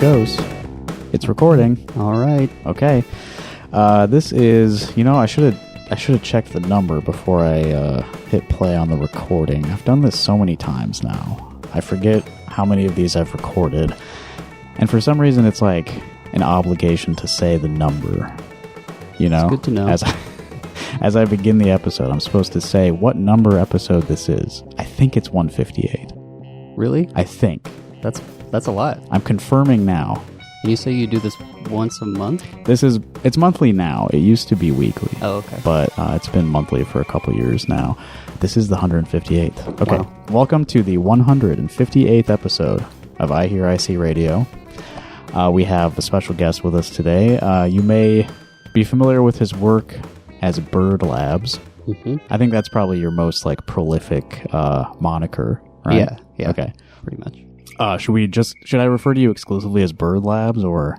goes. It's recording. All right. Okay. This is, I should have checked the number before I hit play on the recording. I've done this so many times now. I forget how many of these I've recorded. And for some reason, it's like an obligation to say the number. It's good to know. As I begin the episode, I'm supposed to say what number episode this is. I think it's 158. Really? I think. That's a lot. I'm confirming now. And you say you do this once a month? It's monthly now. It used to be weekly. Oh, okay. But it's been monthly for a couple years now. This is the 158th. Okay. Wow. Welcome to the 158th episode of iHearIC Radio. We have a special guest with us today. You may be familiar with his work as birdlabs. Mm-hmm. I think that's probably your most prolific moniker, right? Yeah. Okay. Pretty much. Should I refer to you exclusively as birdlabs or?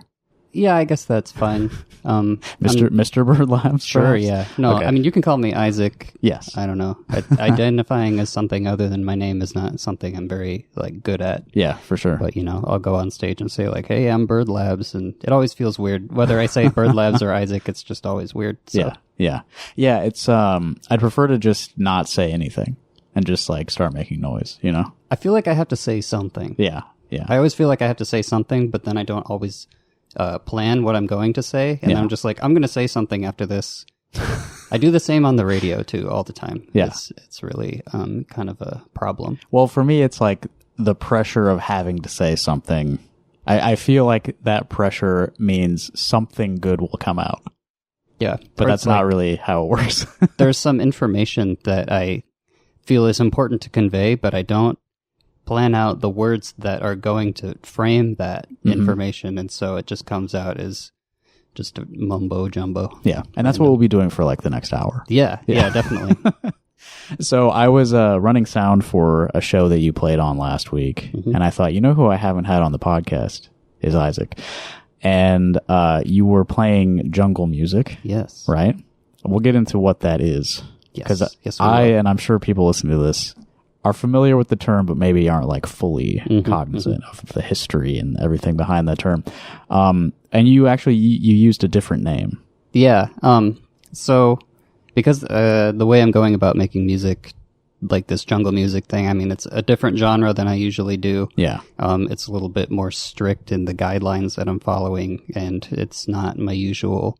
Yeah, I guess that's fine. Mr. Birdlabs? Sure, perhaps? yeah. No, Okay. I mean, you can call me Izaak. Yes. I don't know. Identifying as something other than my name is not something I'm very, good at. Yeah, for sure. But, I'll go on stage and say, hey, I'm birdlabs, and it always feels weird. Whether I say birdlabs or Izaak, it's just always weird. So. Yeah. It's, I'd prefer to just not say anything and just, start making noise, I feel like I have to say something. Yeah. I always feel like I have to say something, but then I don't always plan what I'm going to say. And I'm just I'm going to say something after this. I do the same on the radio, too, all the time. Yeah. It's really kind of a problem. Well, for me, it's the pressure of having to say something. I feel like that pressure means something good will come out. Yeah. But that's not really how it works. There's some information that I feel is important to convey, but I don't plan out the words that are going to frame that information, and so it just comes out as just a mumbo jumbo. Yeah, and that's what we'll be doing for the next hour. Yeah, definitely. So I was running sound for a show that you played on last week, and I thought, who I haven't had on the podcast is Izaak. And you were playing jungle music. Yes. Right? We'll get into what that is. Yes. Because and I'm sure people listening to this, are familiar with the term, but maybe aren't fully cognizant of the history and everything behind that term. And you actually, you used a different name. Yeah. So because the way I'm going about making music, this jungle music thing, I mean, it's a different genre than I usually do. Yeah. It's a little bit more strict in the guidelines that I'm following, and it's not my usual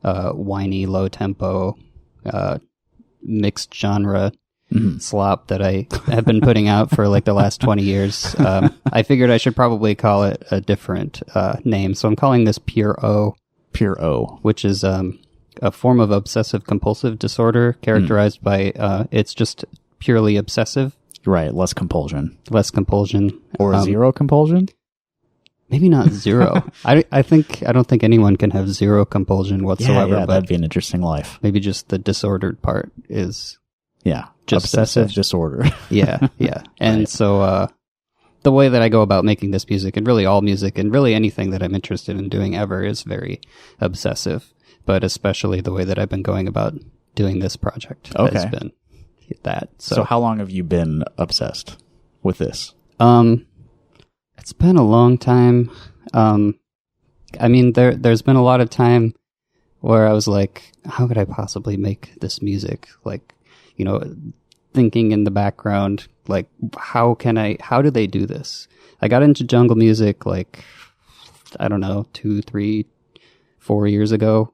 whiny, low tempo, mixed genre slop that I have been putting out for the last 20 years. I figured I should probably call it a different name. So I'm calling this Pure O. Pure O. Which is a form of obsessive compulsive disorder characterized by it's just purely obsessive. Right, less compulsion. Or zero compulsion? Maybe not zero. I don't think anyone can have zero compulsion whatsoever. Yeah, but that'd be an interesting life. Maybe just the disordered part is... Yeah, just obsessive disorder. Yeah. And right. So the way that I go about making this music, and really all music, and really anything that I'm interested in doing ever, is very obsessive. But especially the way that I've been going about doing this project has been that. So how long have you been obsessed with this? It's been a long time. I mean, there's been a lot of time where I was like, how could I possibly make this music? Thinking in the background, how do they do this? I got into jungle music, I don't know, 2, 3, 4 years ago,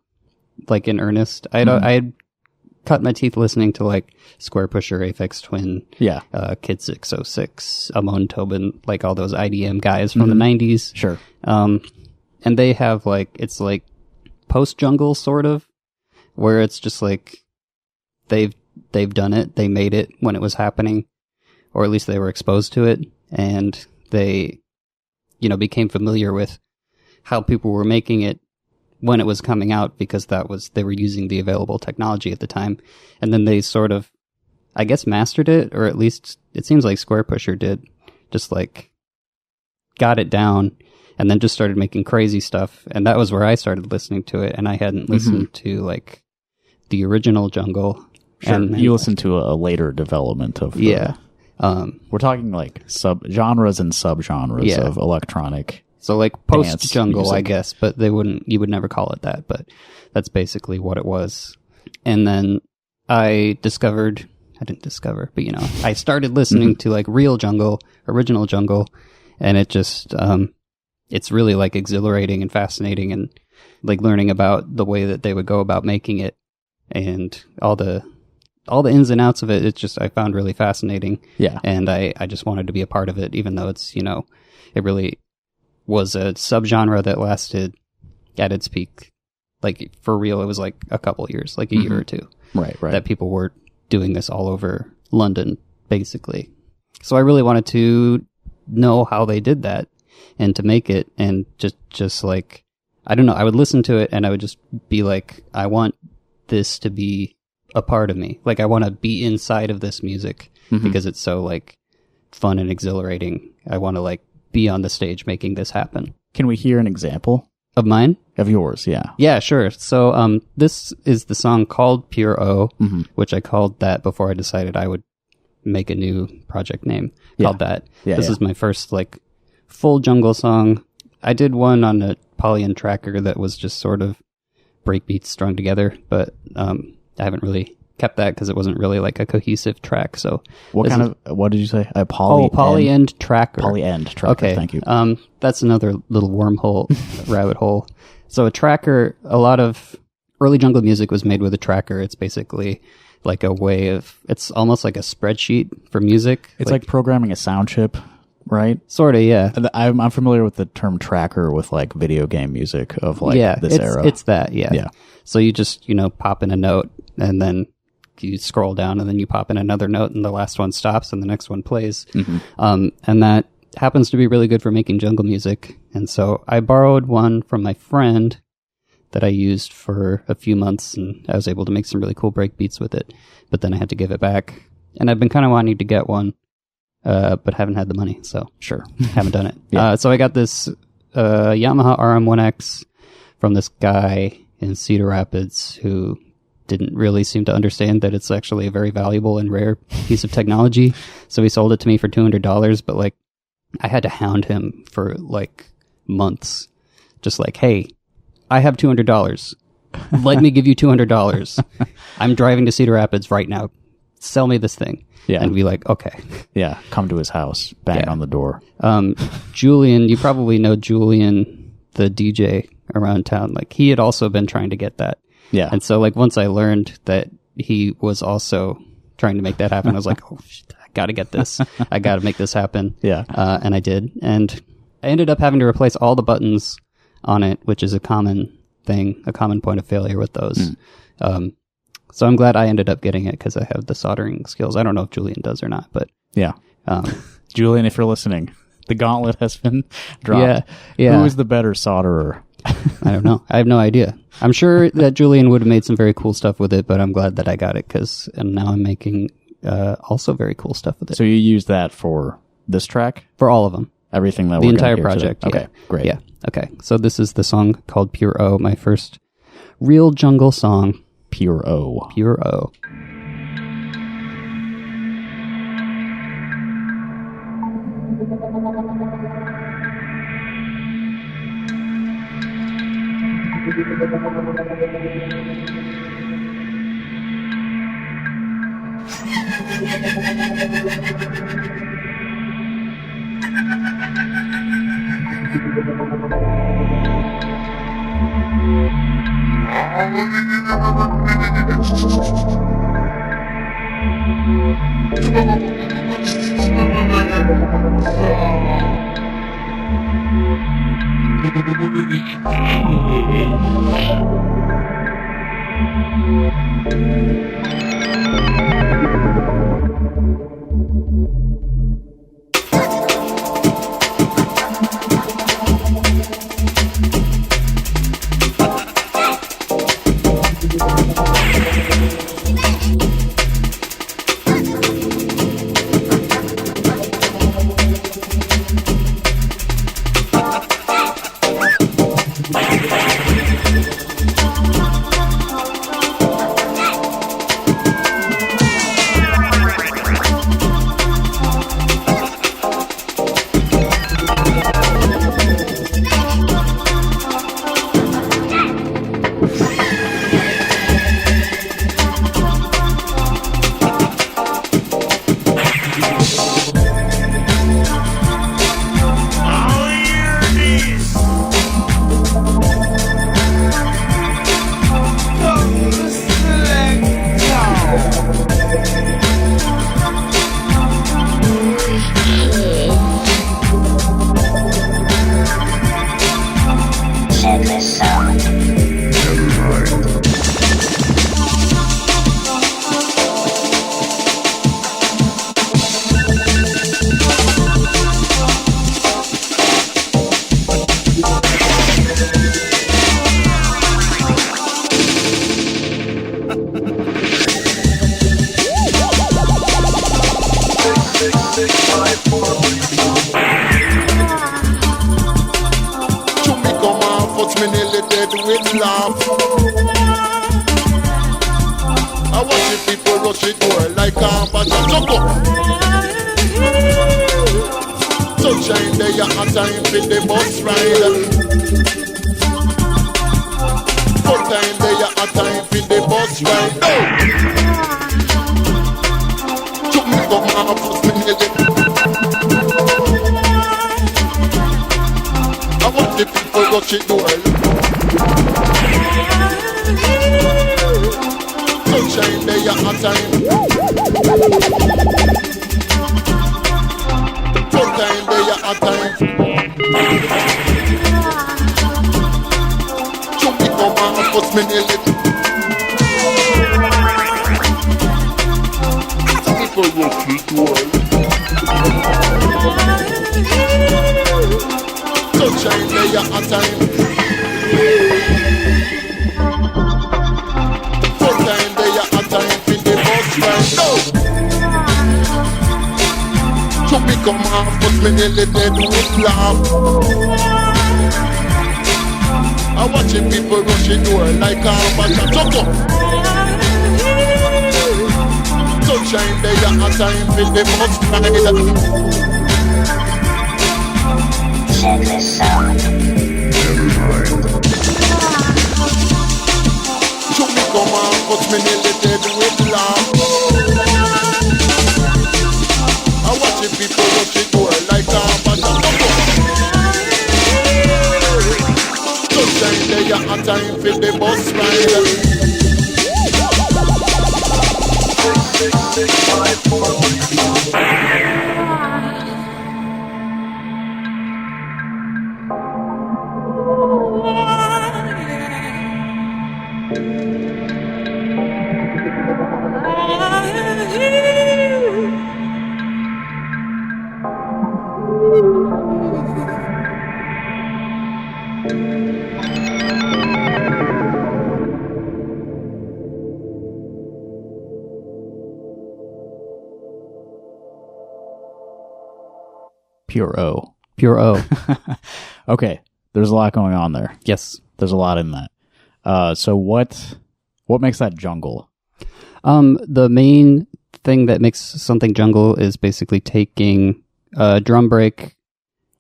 in earnest. I had cut my teeth listening to Square Pusher, Aphex Twin, Kid 606, Amon Tobin, all those IDM guys from the 90s. Sure. And they have it's post jungle sort of, where it's just they've done it, they made it when it was happening, or at least they were exposed to it, and they, became familiar with how people were making it when it was coming out, because they were using the available technology at the time. And then they sort of, I guess, mastered it, or at least it seems like Square Pusher did, just got it down, and then just started making crazy stuff. And that was where I started listening to it, and I hadn't listened to the original jungle. Sure. And you listened to a later development of the, we're talking sub genres and subgenres of electronic So like post Dance jungle, music. I guess, but you would never call it that, but that's basically what it was. And then I didn't discover, but I started listening to like real jungle, original jungle, and it just, it's really like exhilarating and fascinating, and like learning about the way that they would go about making it and all the ins and outs of it. It's just, I found really fascinating. Yeah. And I just wanted to be a part of it, even though it's, it really was a subgenre that lasted at its peak. Like for real, it was like a couple years, like a year or two. Right. That people were doing this all over London, basically. So I really wanted to know how they did that and to make it, and just like, I don't know, I would listen to it and I would just be like, I want this to be a part of me. Like I want to be inside of this music because it's so like fun and exhilarating. I want to like be on the stage making this happen. Can we hear an example Of mine? of yours? Yeah. Yeah, sure. So this is the song called Pure O, which I called that before I decided I would make a new project name called that. Yeah, This yeah. is my first like full jungle song. I did one on a poly tracker that was just sort of breakbeats strung together, but I haven't really kept that because it wasn't really like a cohesive track. So What did you say? A poly poly-end tracker. Poly-end tracker. Okay, Thank you. That's another little wormhole, rabbit hole. So a tracker, a lot of early jungle music was made with a tracker. It's basically like a way of, it's almost like a spreadsheet for music. It's like programming a sound chip, right? Sort of, yeah. I'm familiar with the term tracker with like video game music of like this era. It's that, yeah. Yeah. So you just, pop in a note and then you scroll down and then you pop in another note and the last one stops and the next one plays. And that happens to be really good for making jungle music. And so I borrowed one from my friend that I used for a few months, and I was able to make some really cool break beats with it. But then I had to give it back. And I've been kind of wanting to get one, but haven't had the money. So Sure. haven't done it. Yeah. So I got this Yamaha RM1X from this guy in Cedar Rapids who didn't really seem to understand that it's actually a very valuable and rare piece of technology. So he sold it to me for $200, but like I had to hound him for like months. Just like, hey, I have $200. Let me give you $200. I'm driving to Cedar Rapids right now. Sell me this thing. Yeah. And be like, okay. Yeah. Come to his house, bang on the door. Julian, you probably know Julian, the DJ around town. Like he had also been trying to get that. Yeah. And so like once I learned that he was also trying to make that happen, I was like, oh, shit, I got to get this. I got to make this happen. Yeah. And I did. And I ended up having to replace all the buttons on it, which is a common thing, a common point of failure with those. So I'm glad I ended up getting it because I have the soldering skills. I don't know if Julian does or not, but Yeah. Julian, if you're listening, the gauntlet has been dropped. Yeah. Who is the better solderer? I don't know. I have no idea. I'm sure that Julian would have made some very cool stuff with it, but I'm glad that I got it and now I'm making also very cool stuff with it. So you use that for this track? For all of them. Everything that The we're gonna entire hear project. today? Yeah. Okay, great. Yeah. Okay. So this is the song called Pure O, my first real jungle song. Pure O. Pure O. Check this out. Chummy come on, puts me nearly dead with laugh. I watch the people rush it door like a batch of choco. Sunshine there, you have time for the bus ride. Full time there, you have time for the bus ride. Chummy come on, puts me nearly. I want the people rush it door. Sunshine there, you have time. Full time there, you have time. Chummy come on, puts me nearly. People rush it door. Sunshine there, you have time. Full time there, you have time for the bus ride. No! Chummy come on, put me nearly dead with laugh. I watching people rushing door like a batch of choco. Sunshine there, you have time for the bus ride. Check this out. Chummy come on, put me nearly dead with laugh. I watch the people rush it door like a batch of choco. Sunshine there, you have time for the bus ride. Pure O. Pure O. Okay, there's a lot going on there. Yes. There's a lot in that. So what makes that jungle? The main thing that makes something jungle is basically taking a drum break.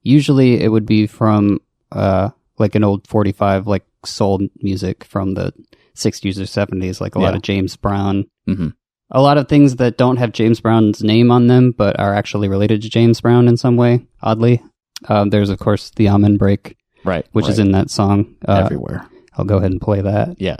Usually it would be from like an old 45, like soul music from the 60s or 70s, like a lot of James Brown. Mm-hmm. A lot of things that don't have James Brown's name on them, but are actually related to James Brown in some way, oddly. There's, of course, the Amen break, right, which is in that song. Everywhere. I'll go ahead and play that. Yeah.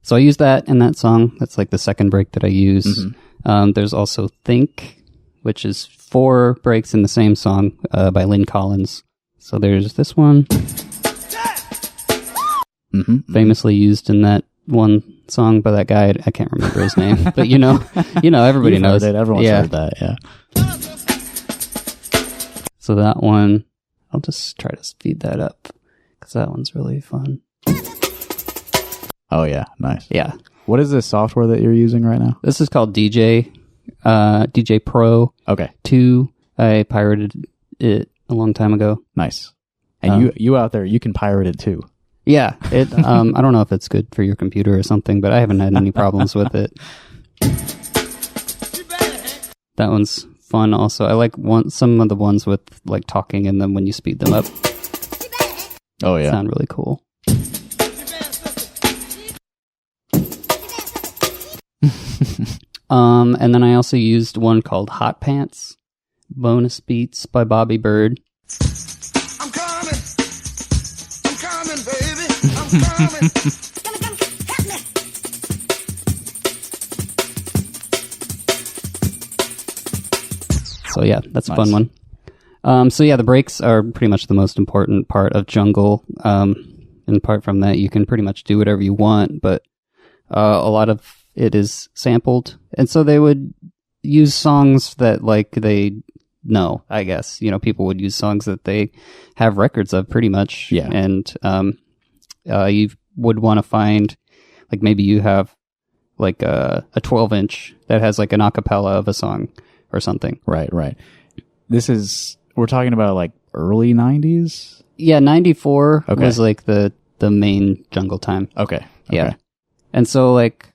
So I use that in that song. That's like the second break that I use. Mm-hmm. There's also Think, which is 4 breaks in the same song by Lynn Collins. So there's this one, famously used in that one song by that guy. I can't remember his name, but you know, everybody knows it. Everyone's heard that. Yeah. So that one, I'll just try to speed that up because that one's really fun. Oh yeah, nice. Yeah. What is this software that you're using right now? This is called DJ Pro. Okay. 2. I pirated it a long time ago. Nice. And you out there, you can pirate it too. Yeah. It. I don't know if it's good for your computer or something, but I haven't had any problems with it. That one's fun. Also, I like some of the ones with like talking in them when you speed them up. Oh yeah. Sound really cool. And then I also used one called Hot Pants, bonus beats by Bobby Bird. I'm coming, baby. I'm coming. So yeah, that's a Nice. fun one. So yeah, the breaks are pretty much the most important part of jungle. And apart from that, you can pretty much do whatever you want, but a lot of it is sampled. And so they would use songs that like they know, I guess. You know, people would use songs that they have records of pretty much. Yeah. And you would want to find, like maybe you have like a 12-inch that has like an acapella of a song or something. Right. We're talking about like early 90s? Yeah, 94 Okay. was like the main jungle time. Okay. Yeah. And so like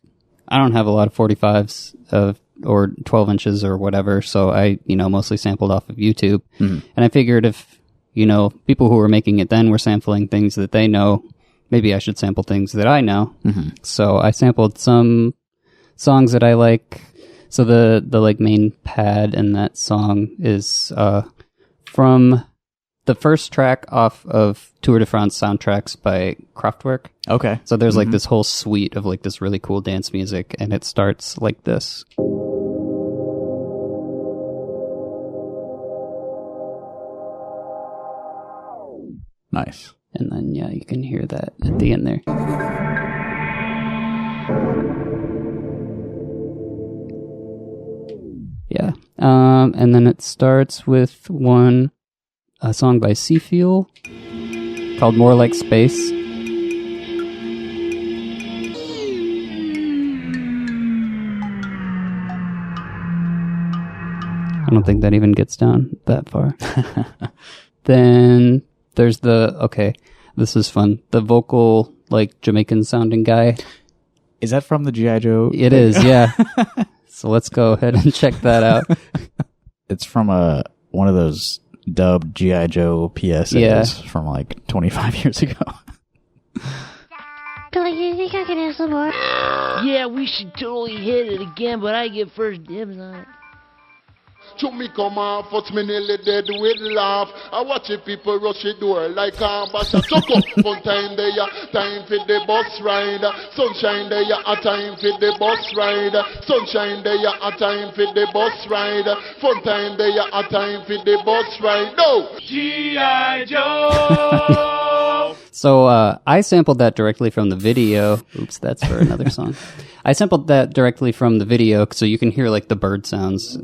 I don't have a lot of 45s or 12 inches or whatever, so I, mostly sampled off of YouTube. Mm-hmm. And I figured if, people who were making it then were sampling things that they know, maybe I should sample things that I know. Mm-hmm. So I sampled some songs that I like. So the like main pad in that song is from the first track off of Tour de France soundtracks by Kraftwerk. Okay. So there's like this whole suite of like this really cool dance music, and it starts like this. Nice. And then, yeah, you can hear that at the end there. Yeah. And then it starts with a song by Seafuel called More Like Space. I don't think that even gets down that far. Then there's this is fun. The vocal, like, Jamaican sounding guy. Is that from the G.I. Joe? It is, yeah. So let's go ahead and check that out. It's from one of those dubbed G.I. Joe PSAs from like 25 years ago. Billy, you think I can have some more? Yeah, we should totally hit it again, but I get first dibs on it. To me come off, but me nearly dead with laugh. I watch it people rush the door like a bash. Chuck up, fun time there, time for the bus ride. Sunshine there, a time for the bus ride. Sunshine there, a time for the bus ride. Fun time there, a time for the bus ride. No! G.I. Joe! So I sampled that directly from the video. Oops, that's for another song. I sampled that directly from the video, so you can hear like the bird sounds.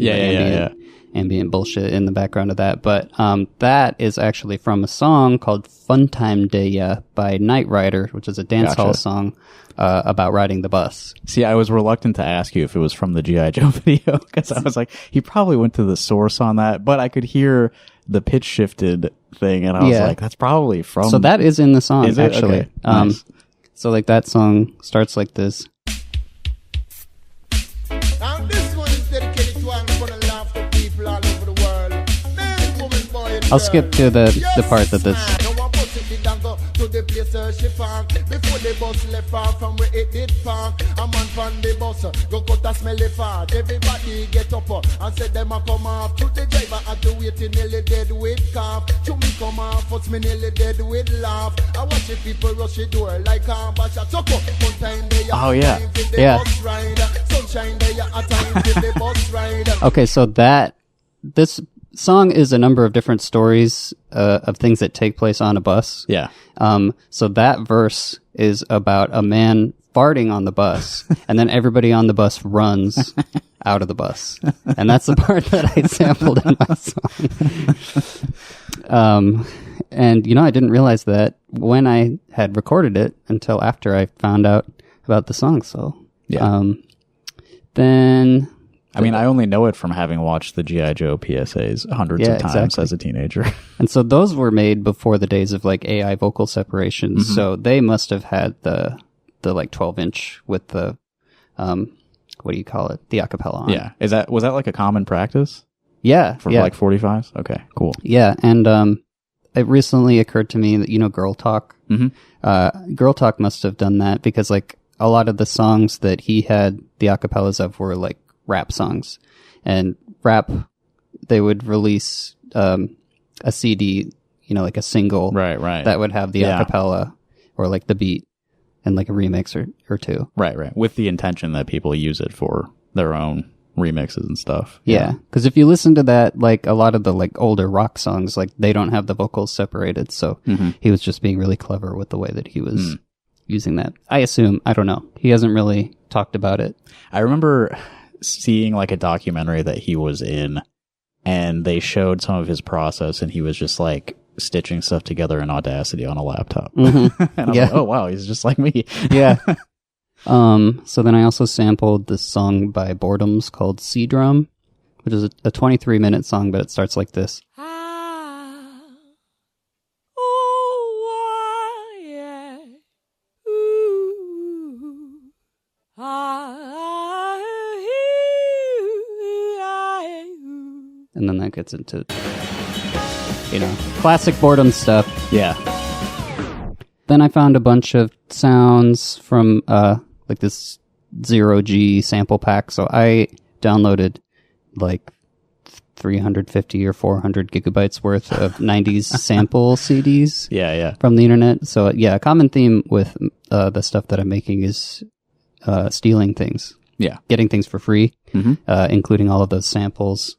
Ambient bullshit in the background of that. But that is actually from a song called Funtime Day by Knight Rider, which is a dance hall song about riding the bus. See, I was reluctant to ask you if it was from the G.I. Joe video, because I was like, he probably went to the source on that, but I could hear the pitch shifted thing, and I was like, that's probably from... So that is in the song, is it? actually. Okay. Nice. So like that song starts like this. And this one is dedicated to all for the love for people all over the world. Man, woman, boy, and I'll girl. skip to the part that this... No one bus it did and go to the place where she park. Before the bus left far from where it did park. A man from the bus go cut a smelly fart. Everybody get up and said them a come off. To the driver had to wait till nearly dead with cough. To me come off, but me nearly dead with laugh. I watch the people rush the door like a bash. Chuck up, one time they Oh, yeah. time for the Yeah. bus ride. Sunshine they a time for the bus ride. Okay, so this song is a number of different stories of things that take place on a bus. Yeah. So that verse is about a man farting on the bus, and then everybody on the bus runs out of the bus. And that's the part that I sampled in my song. And, I didn't realize that when I had recorded it until after I found out about the song. So, then... I mean, I only know it from having watched the G.I. Joe PSAs hundreds of times as a teenager. And so those were made before the days of like AI vocal separations. Mm-hmm. So they must have had the like 12-inch with the, what do you call it? The acapella on. Yeah. Was that like a common practice Yeah. for yeah. like 45s? Okay, cool. Yeah. And, it recently occurred to me that, Girl Talk, Girl Talk must have done that because like a lot of the songs that he had the acapellas of were like rap songs, and rap, they would release a CD, like a single, Right. that would have the acapella or like the beat and like a remix or two. Right. With the intention that people use it for their own remixes and stuff. Yeah, because if you listen to that, like a lot of the like older rock songs, like they don't have the vocals separated, so he was just being really clever with the way that he was using that. I assume, I don't know. He hasn't really talked about it. I remember seeing like a documentary that he was in, and they showed some of his process, and he was just like stitching stuff together in Audacity on a laptop. and I'm like, oh wow, he's just like me. Yeah. So then I also sampled this song by Boredoms called Sea Drum, which is a 23-minute song, but it starts like this. And then that gets into, classic Boredom stuff. Yeah. Then I found a bunch of sounds from like this 0G sample pack. So I downloaded like 350 or 400 gigabytes worth of 90s sample CDs. Yeah. From the internet. So yeah, a common theme with the stuff that I'm making is stealing things. Yeah. Getting things for free, including all of those samples.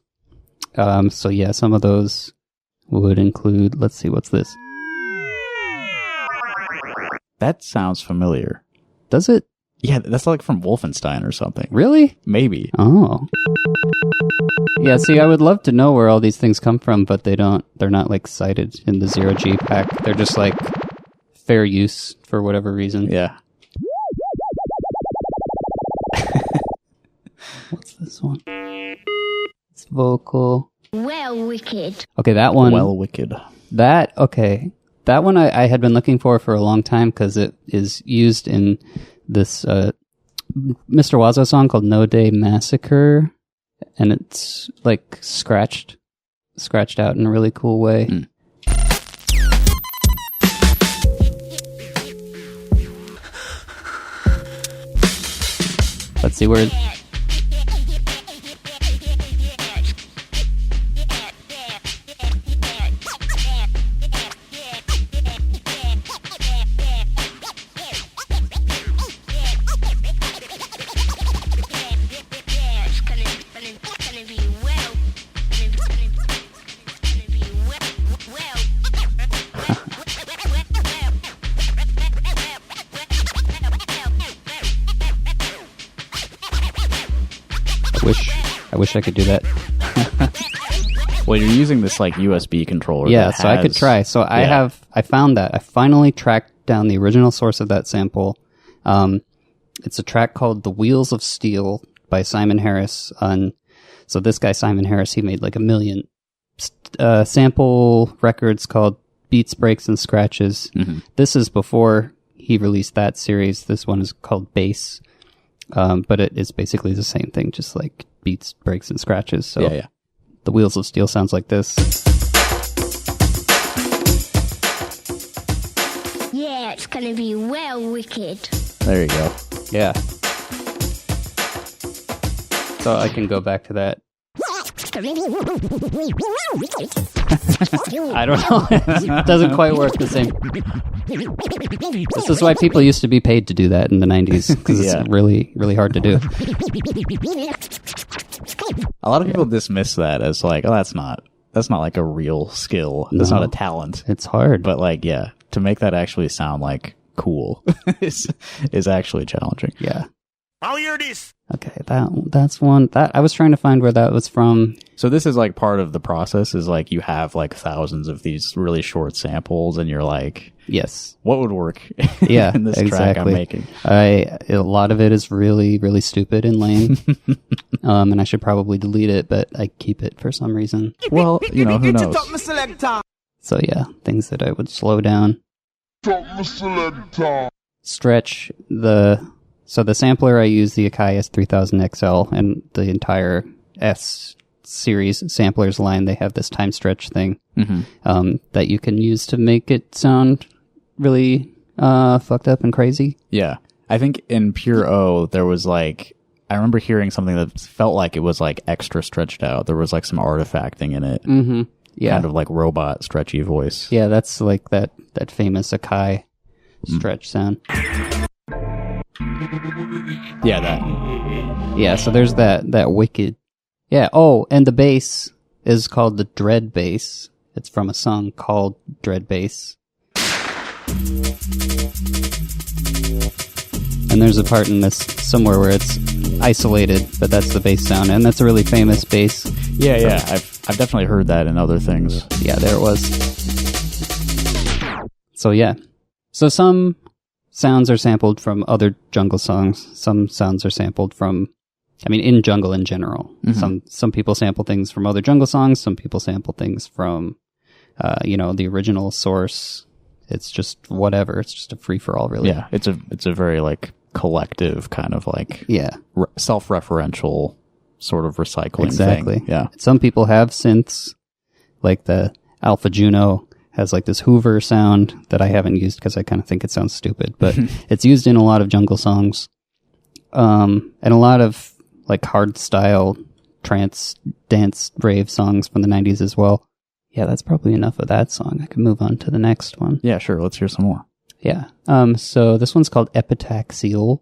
So yeah, some of those would include, let's see, what's this? That sounds familiar. Does it? Yeah, that's like from Wolfenstein or something. Really? Maybe. Oh. Yeah, see, I would love to know where all these things come from, but they're not like cited in the 0G pack. They're just like fair use for whatever reason. Yeah. What's this one? It's vocal. Well, wicked. Okay, that one. Well, wicked. That one I had been looking for a long time because it is used in this Mr. Wazo song called No Day Massacre, and it's like scratched out in a really cool way. Let's see where... I wish I could do that. Well, you're using this like USB controller. Yeah, so I could try. So I found that. I finally tracked down the original source of that sample. It's a track called The Wheels of Steel by Simon Harris. So this guy, Simon Harris, he made like 1 million sample records called Beats, Breaks, and Scratches. This is before he released that series. This one is called Bass. But it is basically the same thing, just like beats, breaks, and scratches. So yeah. The Wheels of Steel sounds like this. Yeah, it's gonna be well wicked. There you go. Yeah. So I can go back to that. I don't know. It doesn't quite work the same. This is why people used to be paid to do that in the 90s, because it's really, really hard to do. A lot of people dismiss that as like, oh, that's not like a real skill. That's not a talent. It's hard. But like, yeah, to make that actually sound like cool is actually challenging. Yeah. I'll hear this. Okay, that's one that I was trying to find where that was from. So this is like part of the process is like you have like thousands of these really short samples and you're like, yes, what would work in this exactly. track I'm making? A lot of it is really, really stupid and lame. And I should probably delete it, but I keep it for some reason. Well, who knows? So yeah, things that I would slow down. Stretch So the sampler, I use the Akai S3000XL, and the entire S series samplers line, they have this time stretch thing that you can use to make it sound really fucked up and crazy. Yeah. I think in Pure O, there was like, I remember hearing something that felt like it was like extra stretched out. There was like some artifacting in it. Mm-hmm. Yeah. Kind of like robot stretchy voice. Yeah, that's like that famous Akai stretch sound. Yeah, that. Yeah, so there's that wicked. Yeah, oh, and the bass is called the dread bass. It's from a song called Dread Bass. And there's a part in this somewhere where it's isolated, but that's the bass sound, and that's a really famous bass. Yeah. I've definitely heard that in other things. Yeah, there it was. So yeah. So some sounds are sampled from other jungle songs. Some sounds are sampled from, in jungle in general. Mm-hmm. Some people sample things from other jungle songs. Some people sample things from, the original source. It's just whatever. It's just a free for all, really. Yeah, it's a very like collective kind of like self-referential sort of recycling exactly. thing. Yeah. Some people have synths, like the Alpha Juno has like this Hoover sound that I haven't used because I kind of think it sounds stupid, but it's used in a lot of jungle songs, and a lot of like hard style trance dance rave songs from the 90s as well. Yeah, that's probably enough of that song. I can move on to the next one. Yeah, sure. Let's hear some more. Yeah. So this one's called Epitaxial.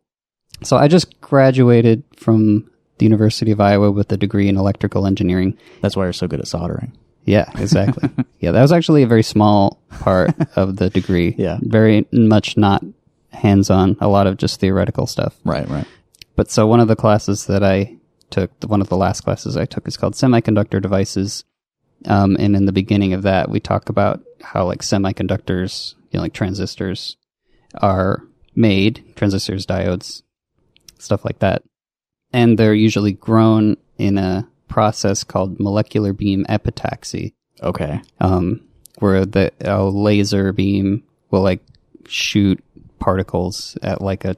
So I just graduated from the University of Iowa with a degree in electrical engineering. That's why you're so good at soldering. Yeah, exactly. Yeah, that was actually a very small part of the degree. Yeah. Very much not hands-on, a lot of just theoretical stuff. Right. But so one of the classes that I took, one of the last classes I took is called Semiconductor Devices. And in the beginning of that, we talk about how like semiconductors, like transistors are made, transistors, diodes, stuff like that. And they're usually grown in a process called molecular beam epitaxy. Okay. Where a laser beam will like shoot particles at like a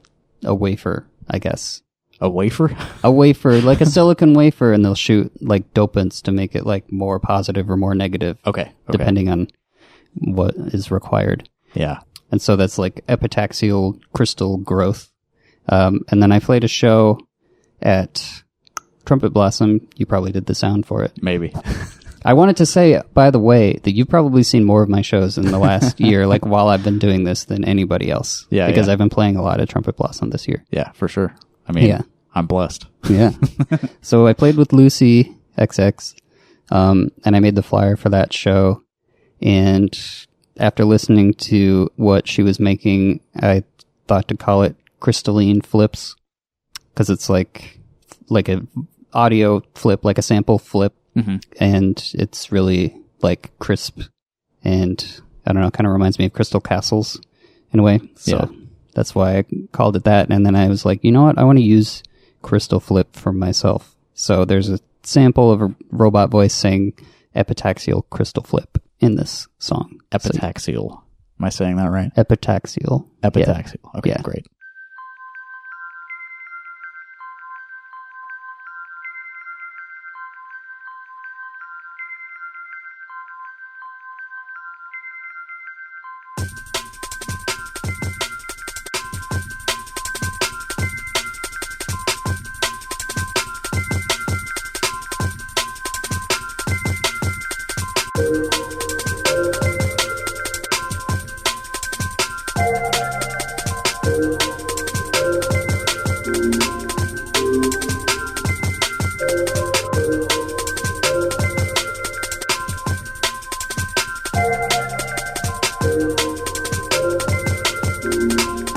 wafer, I guess. A wafer? A wafer, like a silicon wafer, and they'll shoot like dopants to make it like more positive or more negative. Okay. Depending on what is required. Yeah. And so that's like epitaxial crystal growth. And then I played a show at Trumpet Blossom. You probably did the sound for it. Maybe. I wanted to say, by the way, that you've probably seen more of my shows in the last year, like while I've been doing this, than anybody else. Yeah. Because I've been playing a lot of Trumpet Blossom this year. Yeah, for sure. Yeah. I'm blessed. Yeah. So I played with Lucy XX, and I made the flyer for that show. And after listening to what she was making, I thought to call it Crystalline Flips, because it's like a audio flip, like a sample flip, and it's really like crisp, and I don't know, kind of reminds me of Crystal Castles in a way. So that's why I called it that. And then I was like, you know what? I want to use Crystal Flip for myself. So there's a sample of a robot voice saying epitaxial crystal flip in this song. Epitaxial. Am I saying that right? Epitaxial. Epitaxial. Yeah. Okay, Yeah. Great.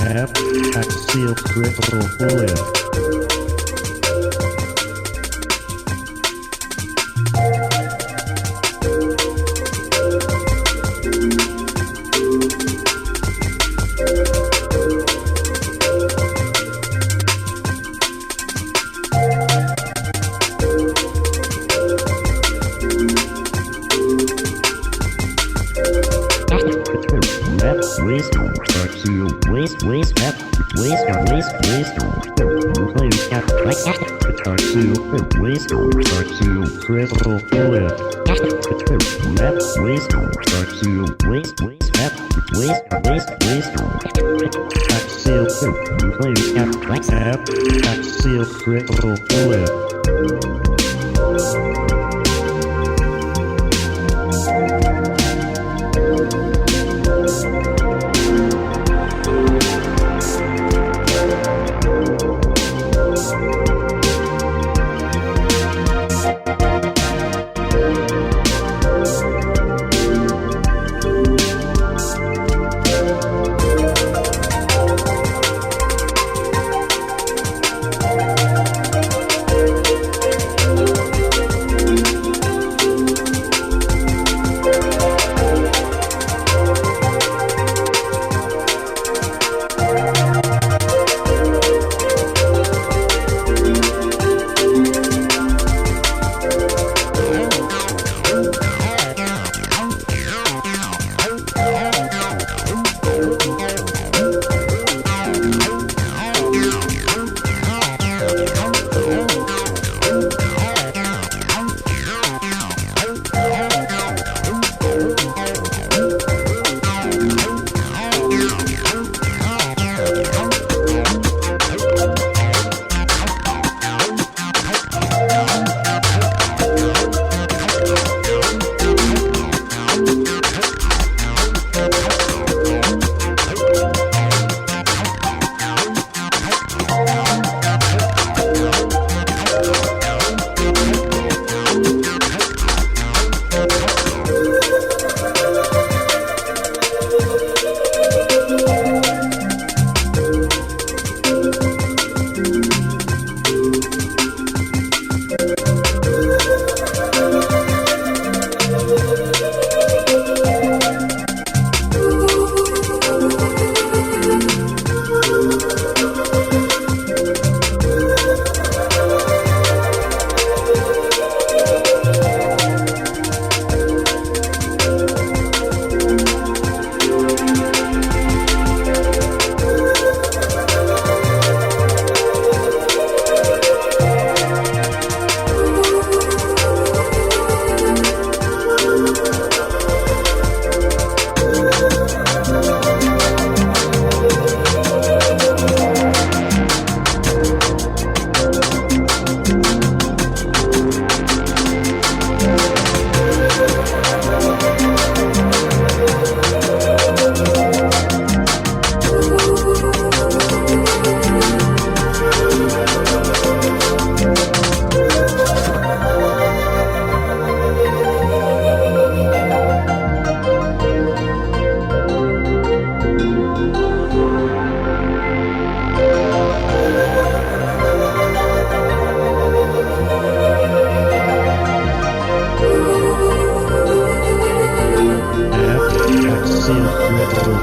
Epitaxial crystal flip.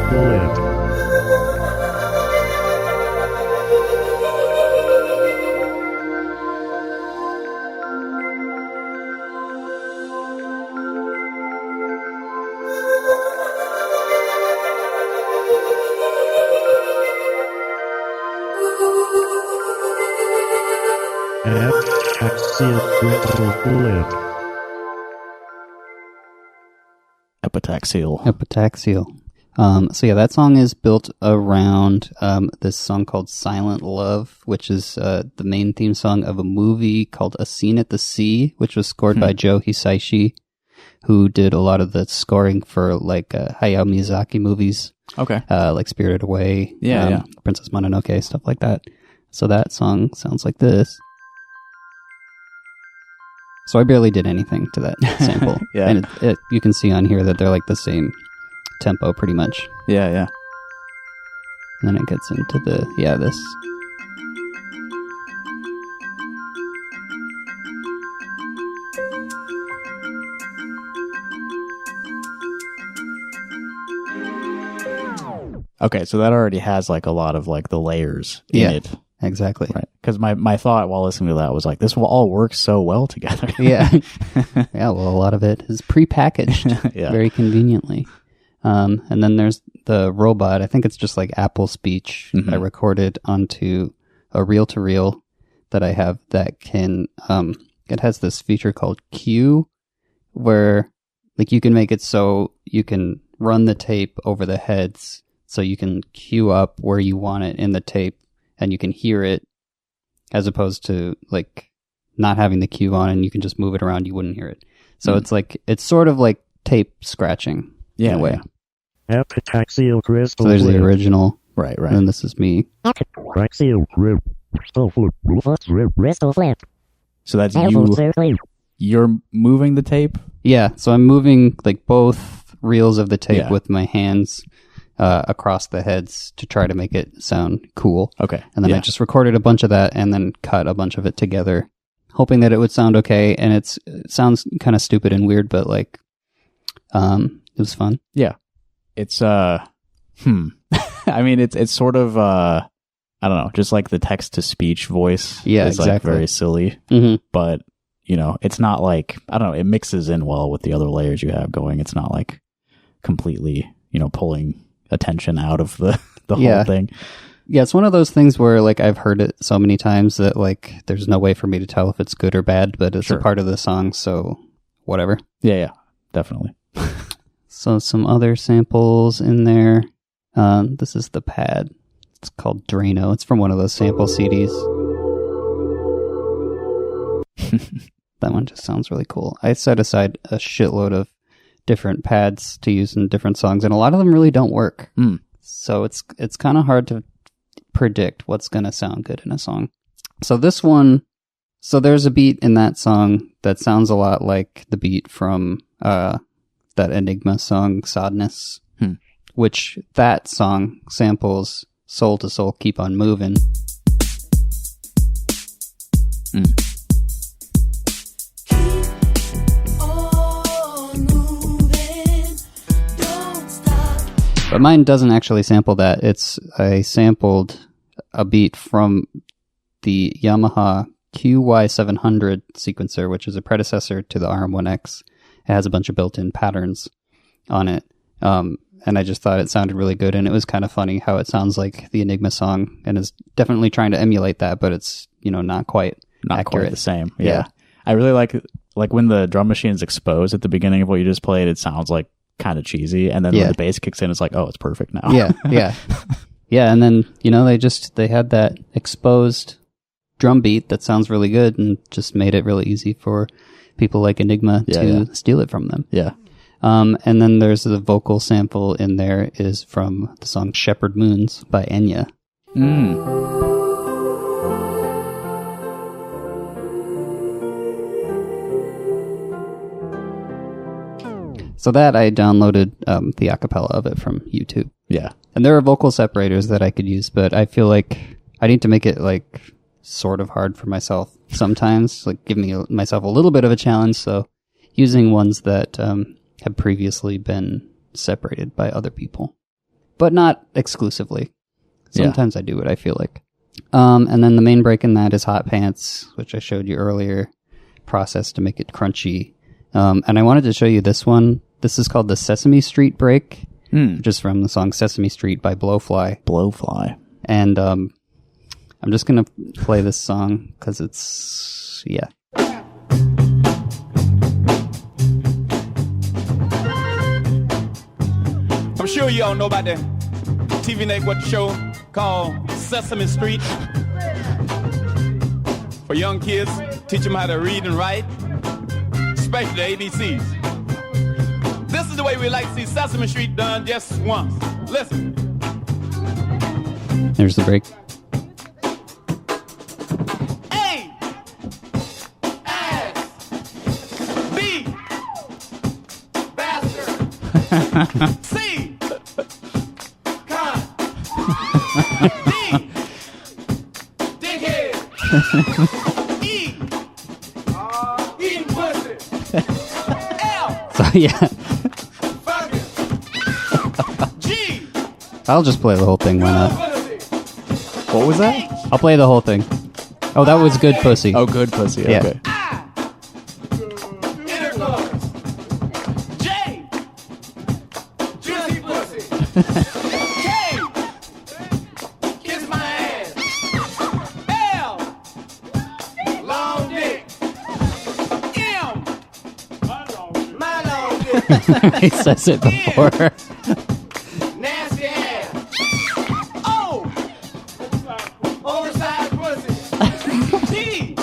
Triple F. Epitaxial. Epitaxial. So yeah, that song is built around this song called Silent Love, which is the main theme song of a movie called A Scene at the Sea, which was scored by Joe Hisaishi, who did a lot of the scoring for like Hayao Miyazaki movies. Okay. Like Spirited Away, Yeah. Princess Mononoke, stuff like that. So that song sounds like this. So I barely did anything to that sample. Yeah. And you can see on here that they're like the same tempo pretty much. Yeah. And then it gets into this. Okay, so that already has like a lot of like the layers in it. Exactly. Right. Because my thought while listening to that was like, this will all work so well together. Yeah. Yeah, well, a lot of it is prepackaged very conveniently. And then there's the robot. I think it's just like Apple speech I recorded onto a reel-to-reel that I have that can, it has this feature called Q, where like you can make it so you can run the tape over the heads, so you can cue up where you want it in the tape, and you can hear it, as opposed to like not having the cue on and you can just move it around, you wouldn't hear it. So it's like, it's sort of like tape scratching in a way. Epitaxial crystal. So there's the original. Right. And then this is me. Epitaxial crystal flip. So that's you're moving the tape? Yeah, so I'm moving like both reels of the tape with my hands across the heads to try to make it sound cool. Okay. And then I just recorded a bunch of that and then cut a bunch of it together, hoping that it would sound okay. And it sounds kind of stupid and weird, but like, it was fun. Yeah. It's, I mean, it's sort of, I don't know, just like the text to speech voice is like very silly, but you know, it's not like, I don't know, it mixes in well with the other layers you have going. It's not like completely, you know, pulling attention out of the whole thing. Yeah, it's one of those things where like I've heard it so many times that like there's no way for me to tell if it's good or bad, but it's a part of the song, so whatever. Yeah, definitely. So some other samples in there. This is the pad. It's called Drano. It's from one of those sample CDs. That one just sounds really cool. I set aside a shitload of different pads to use in different songs, and a lot of them really don't work. So it's kind of hard to predict what's going to sound good in a song. So this one, so there's a beat in that song that sounds a lot like the beat from that Enigma song, Sadness, which that song samples Soul to Soul, Keep on Moving. But mine doesn't actually sample that. I sampled a beat from the Yamaha QY700 sequencer, which is a predecessor to the RM1X. It has a bunch of built-in patterns on it. And I just thought it sounded really good. And it was kind of funny how it sounds like the Enigma song and is definitely trying to emulate that, but it's, you know, not quite accurate. The same. Yeah. I really like when the drum machine is exposed at the beginning of what you just played, it sounds like kind of cheesy, and then when the bass kicks in, it's like, oh, it's perfect now. Yeah, and then, you know, they had that exposed drum beat that sounds really good and just made it really easy for people like Enigma to steal it from them. And then there's the vocal sample in there is from the song Shepherd Moons by Enya. So that I downloaded the acapella of it from YouTube. Yeah. And there are vocal separators that I could use, but I feel like I need to make it like sort of hard for myself sometimes, like give myself a little bit of a challenge. So using ones that have previously been separated by other people. but not exclusively. Sometimes I do it, I feel like. And then the main break in that is Hot Pants, which I showed you earlier, processed to make it crunchy. And I wanted to show you this one. This is called the Sesame Street break, which is from the song Sesame Street by Blowfly. Blowfly. And I'm just going to play this song because it's, yeah. I'm sure you all know about the TV network show called Sesame Street. For young kids, teach them how to read and write, especially the ABCs. This is the way we like to see Sesame Street done just once. Listen. There's the break. A, ass, B, bastard, C, con, D, dickhead, E, eating pussy, L, So, yeah. fucking, G, I'll just play the whole thing. Why not? pussy, What was that? I'll play the whole thing. Oh, that was Good Pussy. Oh, good pussy. Yeah. Okay. intercourse, J, juicy pussy, K, kiss my ass, L, long dick, M, my long dick, He says it before. nasty ass, O, oversized pussy, T,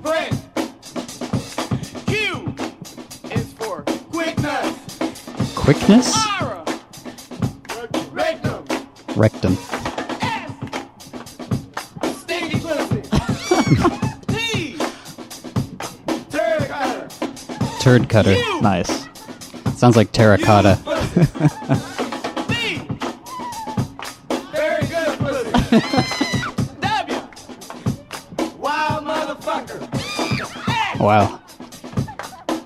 breast, Q is for quick nuts, Quickness? R, rectum, Rectum. S, stinky pussy, T, turd cutter, Turd cutter. U, Nice. Sounds like terracotta. pussy, V, very good pussy, W, wild motherfucker, X, Wow.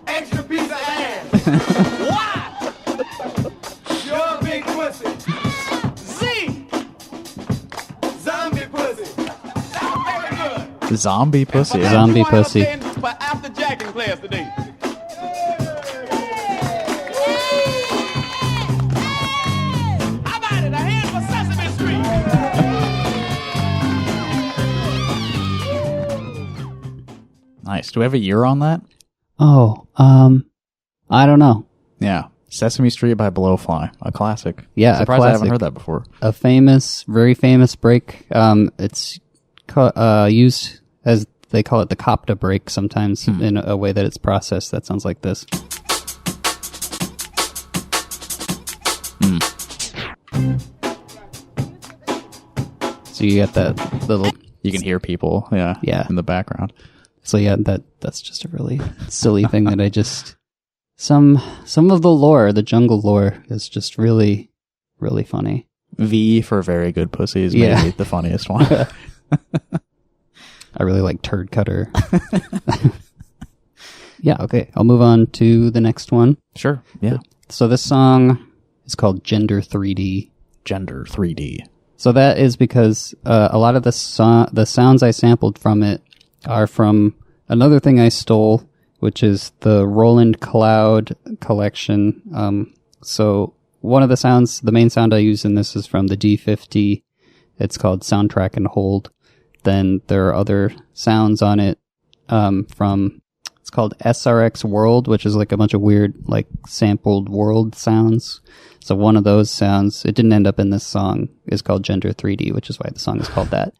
extra piece of ass, Y, your big pussy, Z, zombie pussy. That's very good. Zombie pussy. But Zombie that's why I'm pussy. staying For after jacking class today. How about it? A hand for Sesame Street. Nice. Do we have a year on that? Oh, I don't know. Yeah. Sesame Street by Blowfly. A classic. Yeah, a Surprised I haven't classic. heard that before. A very famous break. It's used as they call it the copta break sometimes in a way that it's processed. That sounds like this. So you get that little. You can hear people, yeah, Yeah. in the background. So yeah, that's just a really silly thing that I just some of the lore, the jungle lore, is just really, really funny. V for very good pussy is Yeah. maybe the funniest one. I really like turd cutter. Yeah, okay. I'll move on to the next one. Sure. Yeah. So this song is called Gender 3D. Gender 3D. So that is because a lot of the sounds I sampled from it are from another thing I stole, which is the Roland Cloud collection. So one of the sounds, the main sound I use in this is from the D50. It's called Soundtrack and Hold. Then there are other sounds on it from, it's called SRX World, which is like a bunch of weird, like sampled world sounds. So one of those sounds, it didn't end up in this song, is called Gender 3D, which is why the song is called that.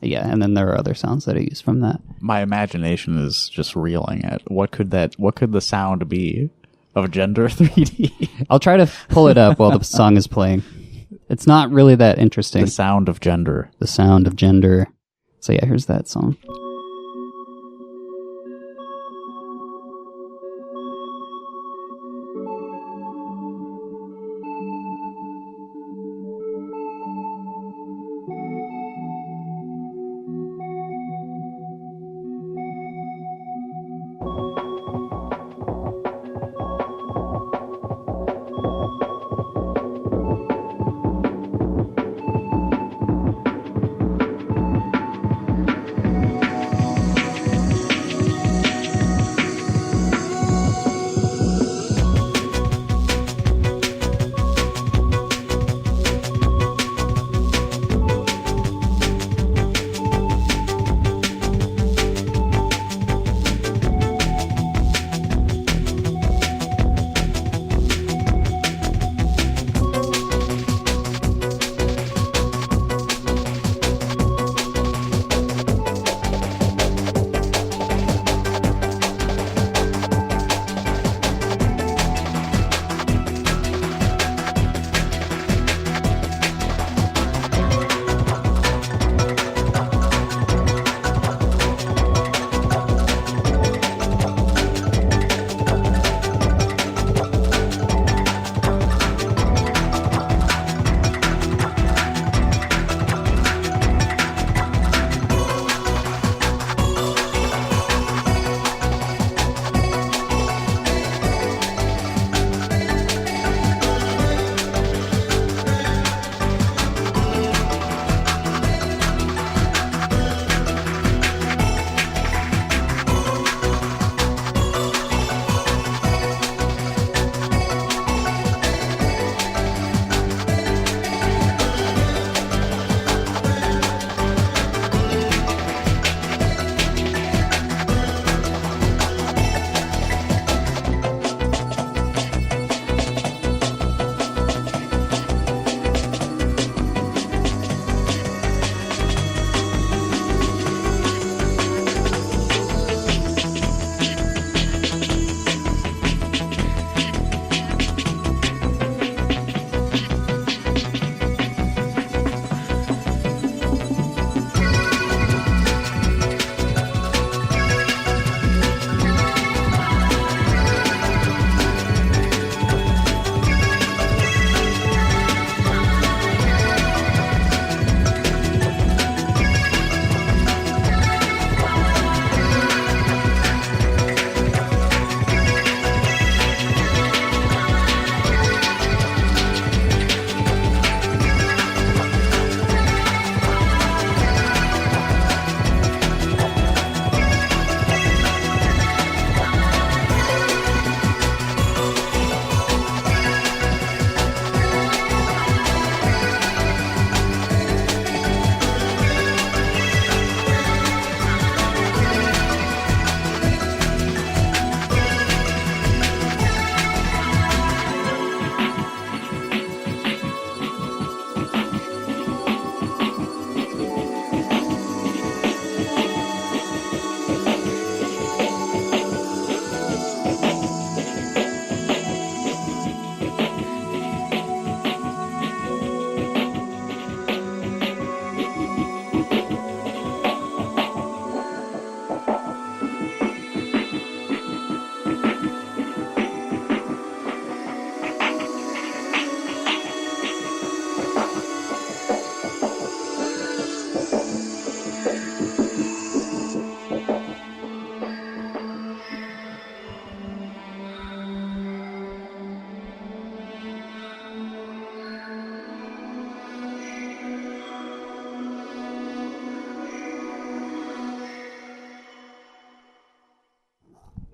Yeah, and then there are other sounds that I use from that. My imagination is just reeling at what could the sound be of Gender 3D? I'll try to pull it up while the song is playing. It's not really that interesting. The sound of gender. The sound of gender. So yeah, here's that song.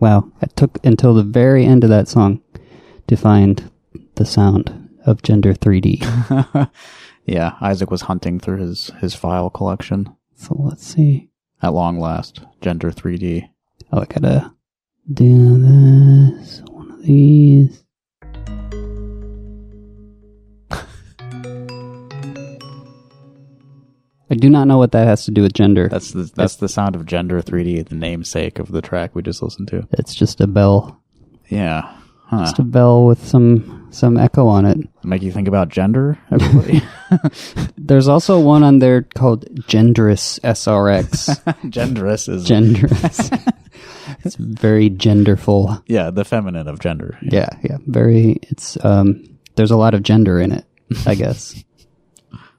Wow, it took until the very end of that song to find the sound of Gender 3D. Yeah, Izaak was hunting through his file collection. So let's see. At long last, Gender 3D. Oh, I gotta do this. One of these. I do not know what that has to do with gender. That's the sound of Gender 3D, the namesake of the track we just listened to. It's just a bell. Yeah. Huh. Just a bell with some echo on it. Make you think about gender, everybody? There's also one on there called Genderous SRX. Genderous is... Genderous. It's very genderful. Yeah, the feminine of gender. Yeah. Very, it's, there's a lot of gender in it, I guess.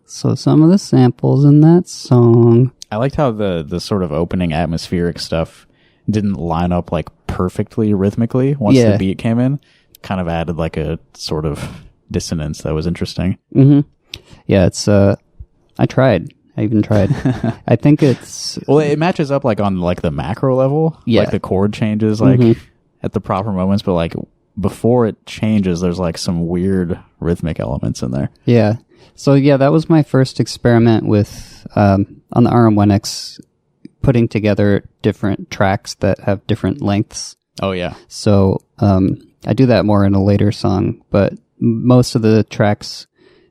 So some of the samples in that song. I liked how the sort of opening atmospheric stuff didn't line up like perfectly rhythmically once the beat came in. Kind of added like a sort of dissonance that was interesting. Mm-hmm. Yeah, it's I even tried. I think it's well, it matches up like on like the macro level. Yeah. Like the chord changes like at the proper moments, but like before it changes there's like some weird rhythmic elements in there. Yeah. So yeah, that was my first experiment with on the RM1X putting together different tracks that have different lengths. Oh yeah. So I do that more in a later song, but most of the tracks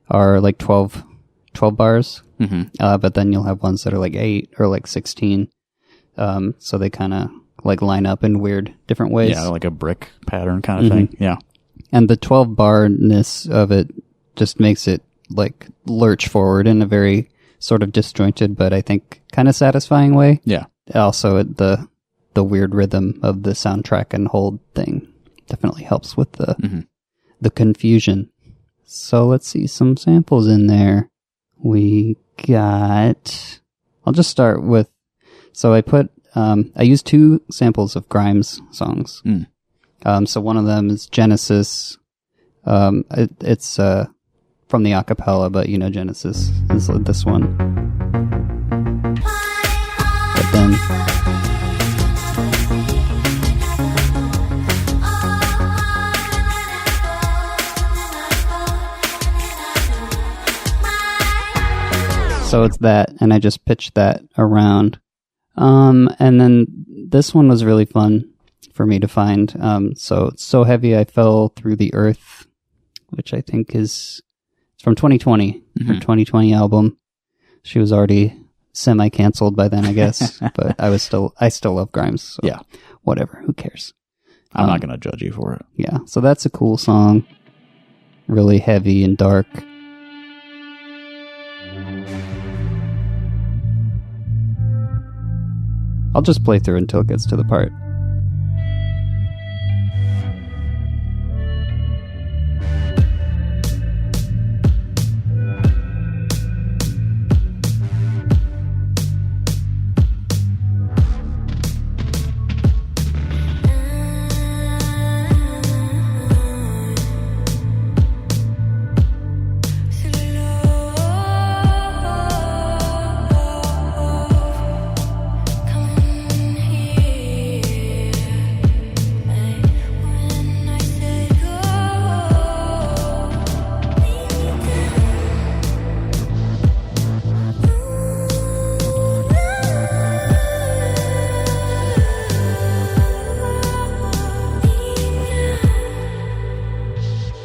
are like 12 bars. Mm-hmm. But then you'll have ones that are like 8 or like 16. So they kind of like line up in weird different ways. Yeah, like a brick pattern kind of thing. Yeah. And the 12-barness of it just makes it like lurch forward in a very sort of disjointed, but I think kind of satisfying way. Yeah. Also, the weird rhythm of the soundtrack and hold thing definitely helps with the confusion. So let's see some samples in there. We got, I'll just start with, so I put, I used 2 samples of Grimes songs. So one of them is Genesis. It's from the acapella, but you know Genesis is this one. But then so it's that, and I just pitched that around. And then this one was really fun for me to find. So it's So Heavy I Fell Through the Earth, which I think is from 2020, her 2020 album. She was already semi-canceled by then, I guess, but I still love Grimes. So yeah. Whatever, who cares? I'm not going to judge you for it. Yeah, so that's a cool song. Really heavy and dark. I'll just play through until it gets to the part.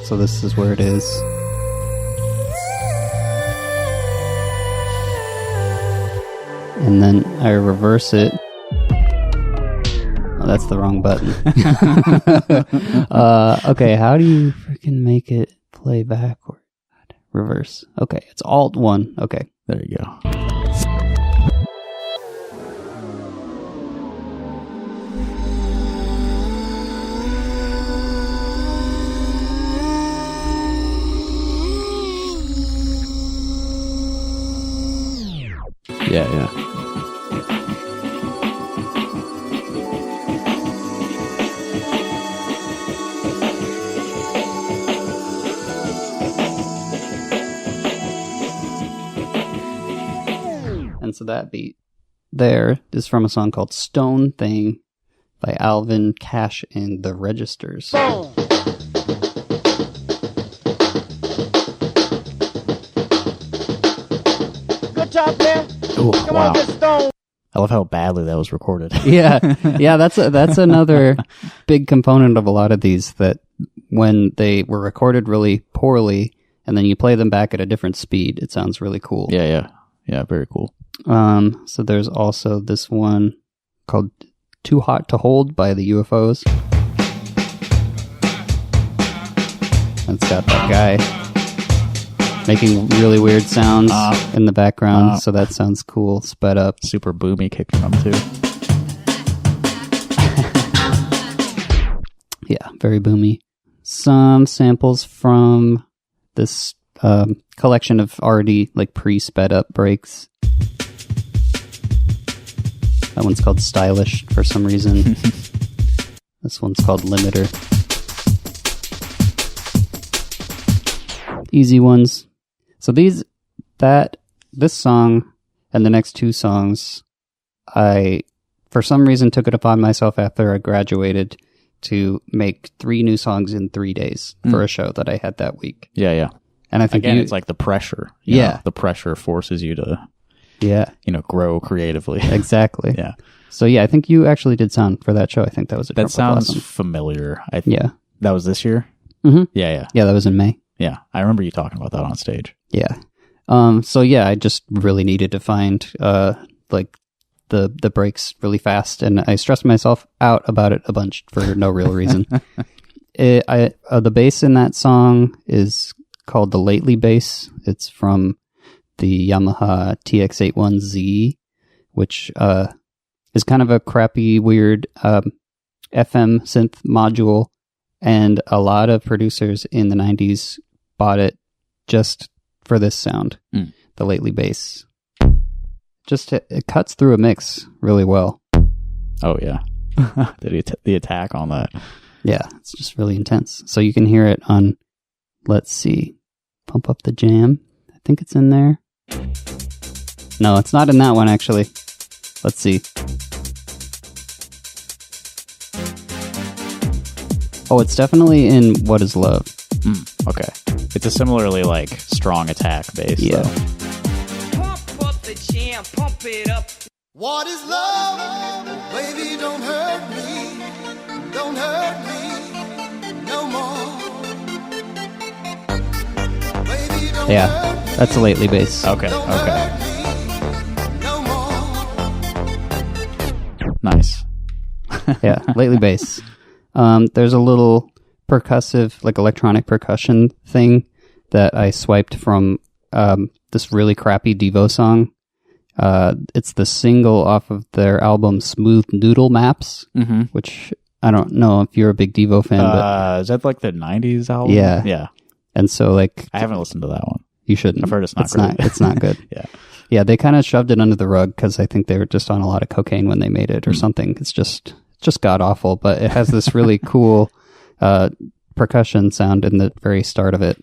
So this is where it is. And then I reverse it. Oh, that's the wrong button. Okay, how do you freaking make it play backward? Reverse. Okay, it's Alt-1. Okay. There you go. Yeah. And so that beat there is from a song called Stone Thing by Alvin, Cash, and the Registers. Boom. Good job, man. Ooh, Come wow. on, get stoned. I love how badly that was recorded. Yeah, that's another big component of a lot of these, that when they were recorded really poorly and then you play them back at a different speed, it sounds really cool. Yeah, very cool. So there's also this one called Too Hot to Hold by the UFOs. It's got that guy making really weird sounds in the background, so that sounds cool, sped up. Super boomy kick drum too. Yeah, very boomy. Some samples from this collection of already like pre-sped up breaks. That one's called Stylish for some reason. This one's called Limiter. Easy ones. So this song and the next two songs, I, for some reason, took it upon myself after I graduated to make 3 new songs in 3 days for a show that I had that week. Yeah. And I think again, it's like the pressure. You know, the pressure forces you to, grow creatively. Exactly. Yeah. So yeah, I think you actually did sound for that show. I think that was a That Tropical sounds Blossom. familiar. Yeah. That was this year? Mm-hmm. Yeah. Yeah, that was in May. Yeah. I remember you talking about that on stage. Yeah. So yeah, I just really needed to find like the breaks really fast, and I stressed myself out about it a bunch for no real reason. The bass in that song is called the Lately bass. It's from the Yamaha TX81Z, which is kind of a crappy, weird FM synth module, and a lot of producers in the 90s bought it just for this sound, the Lately bass. Just it cuts through a mix really well. Oh yeah, the attack on that. Yeah, it's just really intense. So you can hear it on, let's see, Pump Up the Jam. I think it's in there. No, it's not in that one actually. Let's see. Oh, it's definitely in What Is Love. Okay, it's a similarly like strong attack bass. Yeah. Though. Pump up the jam, pump it up. What is love? Baby, don't hurt me. Don't hurt me no more. Baby, don't Yeah, hurt me. that's a Lately bass. Okay. Don't hurt me no more. Nice. Yeah, Lately bass. There's a little percussive, like electronic percussion thing that I swiped from this really crappy Devo song. It's the single off of their album Smooth Noodle Maps, which I don't know if you're a big Devo fan, but Is that like the 90s album? Yeah. Yeah. And so like I haven't listened to that one. you shouldn't. I've heard it's not great. It's not good. Yeah. Yeah, they kind of shoved it under the rug because I think they were just on a lot of cocaine when they made it or something. It's just god awful, but it has this really cool percussion sound in the very start of it.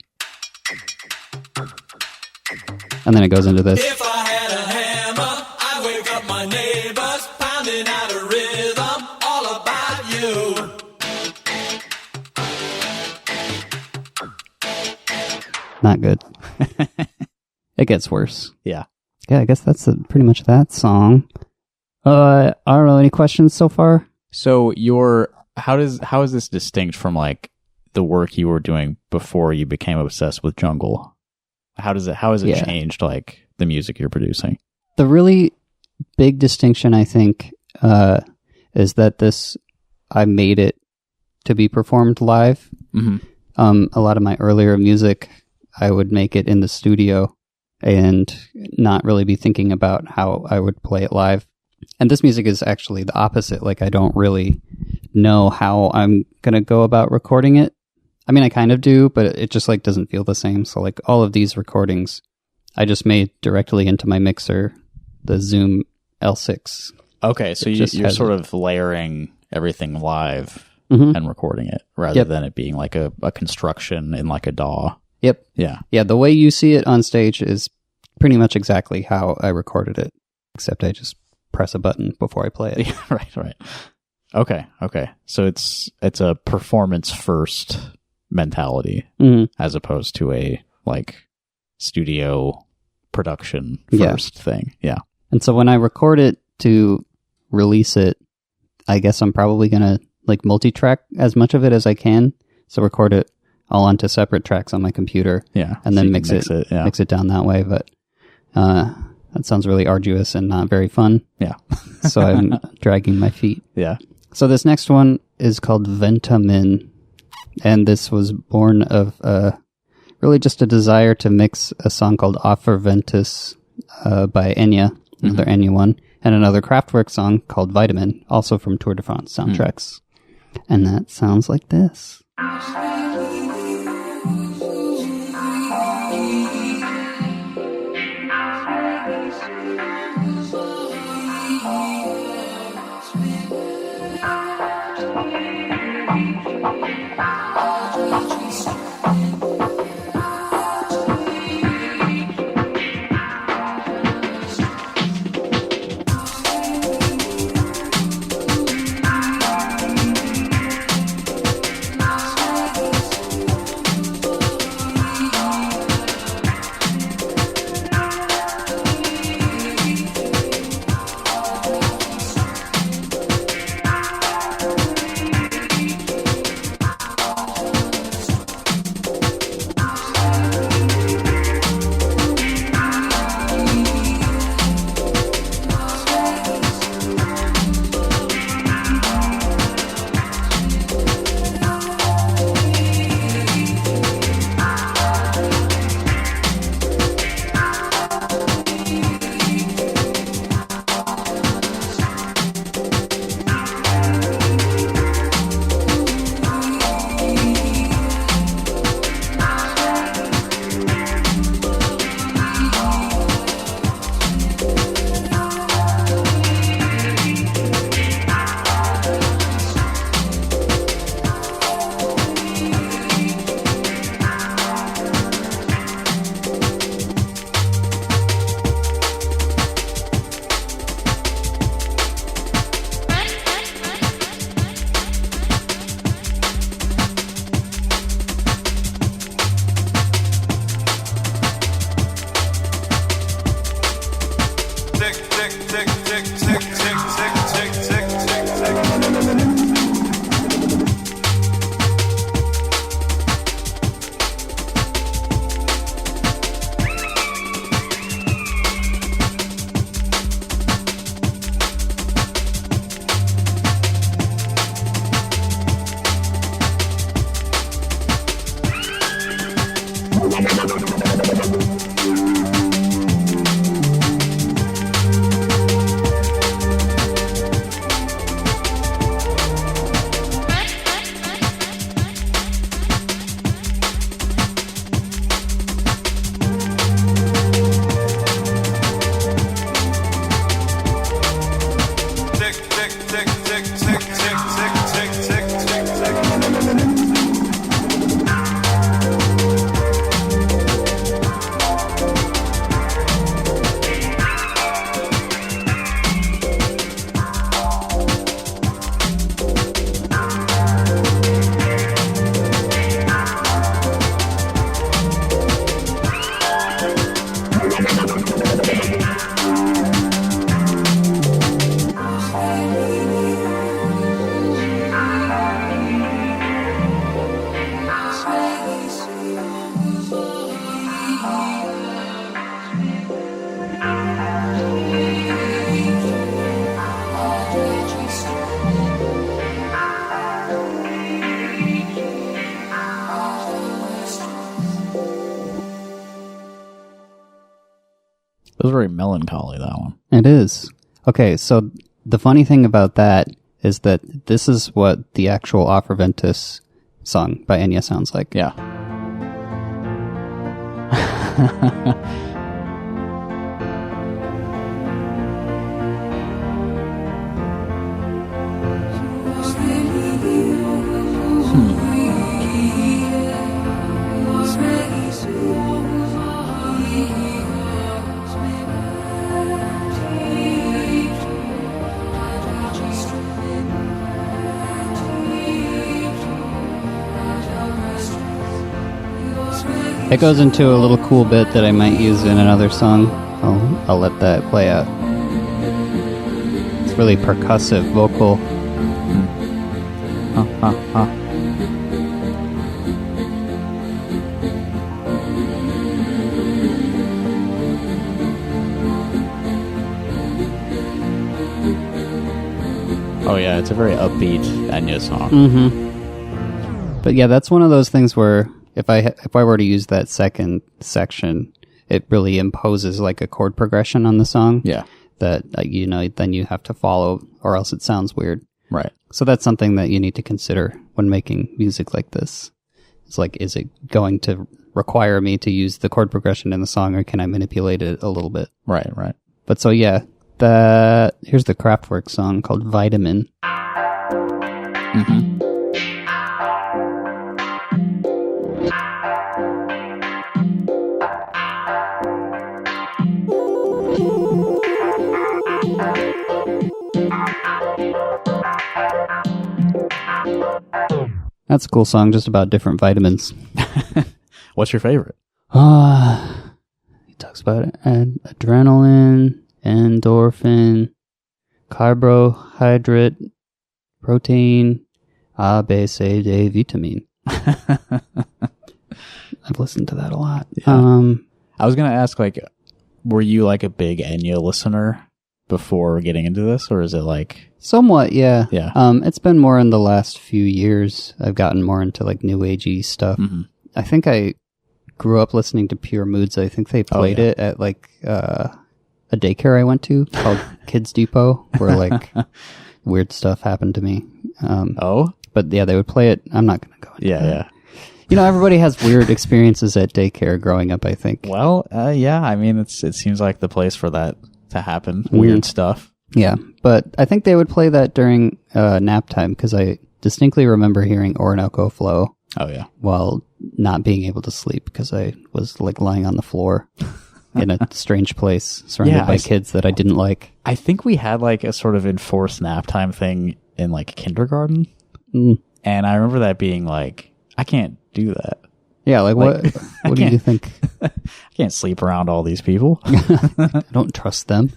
And then it goes into this. If I had a hammer, I'd wake up my neighbors, pounding out a rhythm all about you. Not good. It gets worse. Yeah. Yeah, I guess that's pretty much that song. I don't know, any questions so far? So how is this distinct from like the work you were doing before you became obsessed with jungle? How has it changed like the music you're producing? The really big distinction, I think, is that I made it to be performed live. Mm-hmm. A lot of my earlier music, I would make it in the studio and not really be thinking about how I would play it live. And this music is actually the opposite. Like, I don't really know how I'm going to go about recording it. I mean, I kind of do, but it just like doesn't feel the same. So like all of these recordings, I just made directly into my mixer, the Zoom L6. Okay, so you're sort of layering everything live and recording it rather than it being like a construction in like a DAW. Yep. Yeah. Yeah, the way you see it on stage is pretty much exactly how I recorded it, except I just press a button before I play it. Right. Okay. So it's a performance first mentality as opposed to a like studio production first thing. Yeah. And so when I record it to release it, I guess I'm probably going to like multi-track as much of it as I can. So record it all onto separate tracks on my computer. Yeah. And then mix it down that way. But that sounds really arduous and not very fun. Yeah. So I'm dragging my feet. Yeah. So this next one is called Ventamin. And this was born of really just a desire to mix a song called Offer Ventus by Enya, another Enya one, and another Kraftwerk song called Vitamin, also from Tour de France soundtracks. And that sounds like this. It was very melancholy, that one. It is. Okay, so the funny thing about that is that this is what the actual Offer Ventus song by Enya sounds like. Yeah. It goes into a little cool bit that I might use in another song. I'll let that play out. It's really percussive vocal. Oh yeah, it's a very upbeat Enya song. Mm-hmm. But yeah, that's one of those things where if I were to use that second section, it really imposes like a chord progression on the song. Yeah. That then you have to follow, or else it sounds weird. Right. So that's something that you need to consider when making music like this. It's like, is it going to require me to use the chord progression in the song, or can I manipulate it a little bit? Right. But so yeah, here's the Kraftwerk song called Vitamin. Mm-hmm. That's a cool song, just about different vitamins. What's your favorite? He talks about adrenaline, endorphin, carbohydrate, protein, A, B, C, D, vitamin. I've listened to that a lot. Yeah. I was going to ask, like, were you like a big Enya listener before getting into this, or is it like... Somewhat, yeah. Yeah. It's been more in the last few years. I've gotten more into like new agey stuff. Mm-hmm. I think I grew up listening to Pure Moods. I think they played it at like a daycare I went to called Kids Depot, where like weird stuff happened to me. But yeah, they would play it. I'm not going to go into that. Yeah. You know, everybody has weird experiences at daycare growing up, I think. Well, yeah. I mean, it seems like the place for that to happen. Weird stuff. Yeah, but I think they would play that during nap time, because I distinctly remember hearing Orinoco Flow. Oh, yeah. While not being able to sleep because I was like lying on the floor in a strange place surrounded by kids that I didn't like. I think we had like a sort of enforced nap time thing in like kindergarten. Mm. And I remember that being like, I can't do that. Yeah, like what do you think? I can't sleep around all these people. I don't trust them.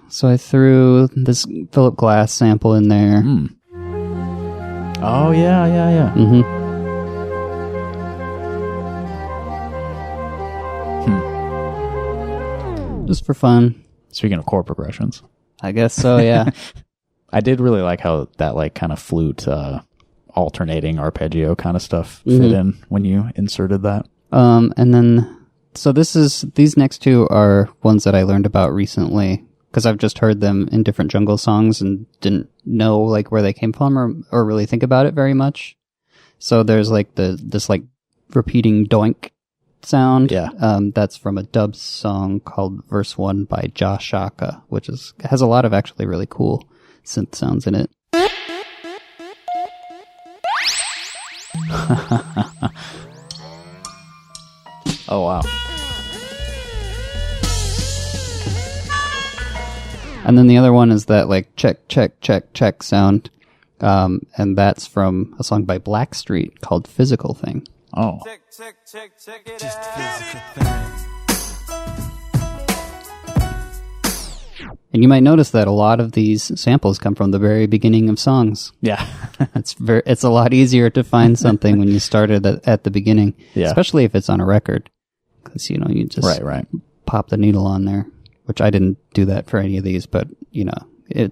So I threw this Philip Glass sample in there. Mm. Oh, yeah. Mm-hmm. Just for fun. Speaking of chord progressions. I guess so, yeah. I did really like how that like kind of flute alternating arpeggio kind of stuff fit in when you inserted that. And then, so these next two are ones that I learned about recently, because I've just heard them in different jungle songs and didn't know like where they came from or really think about it very much. So there's like this like repeating doink sound. Yeah. That's from a dub song called Verse 1 by Josh Shaka, which has a lot of actually really cool synth sounds in it. Oh, wow. And then the other one is that like check, check, check, check sound. And that's from a song by Blackstreet called Physical Thing. Oh. Check it out. And you might notice that a lot of these samples come from the very beginning of songs. Yeah. It's a lot easier to find something when you started at the beginning, especially if it's on a record. Because, you just pop the needle on there, which I didn't do that for any of these, but,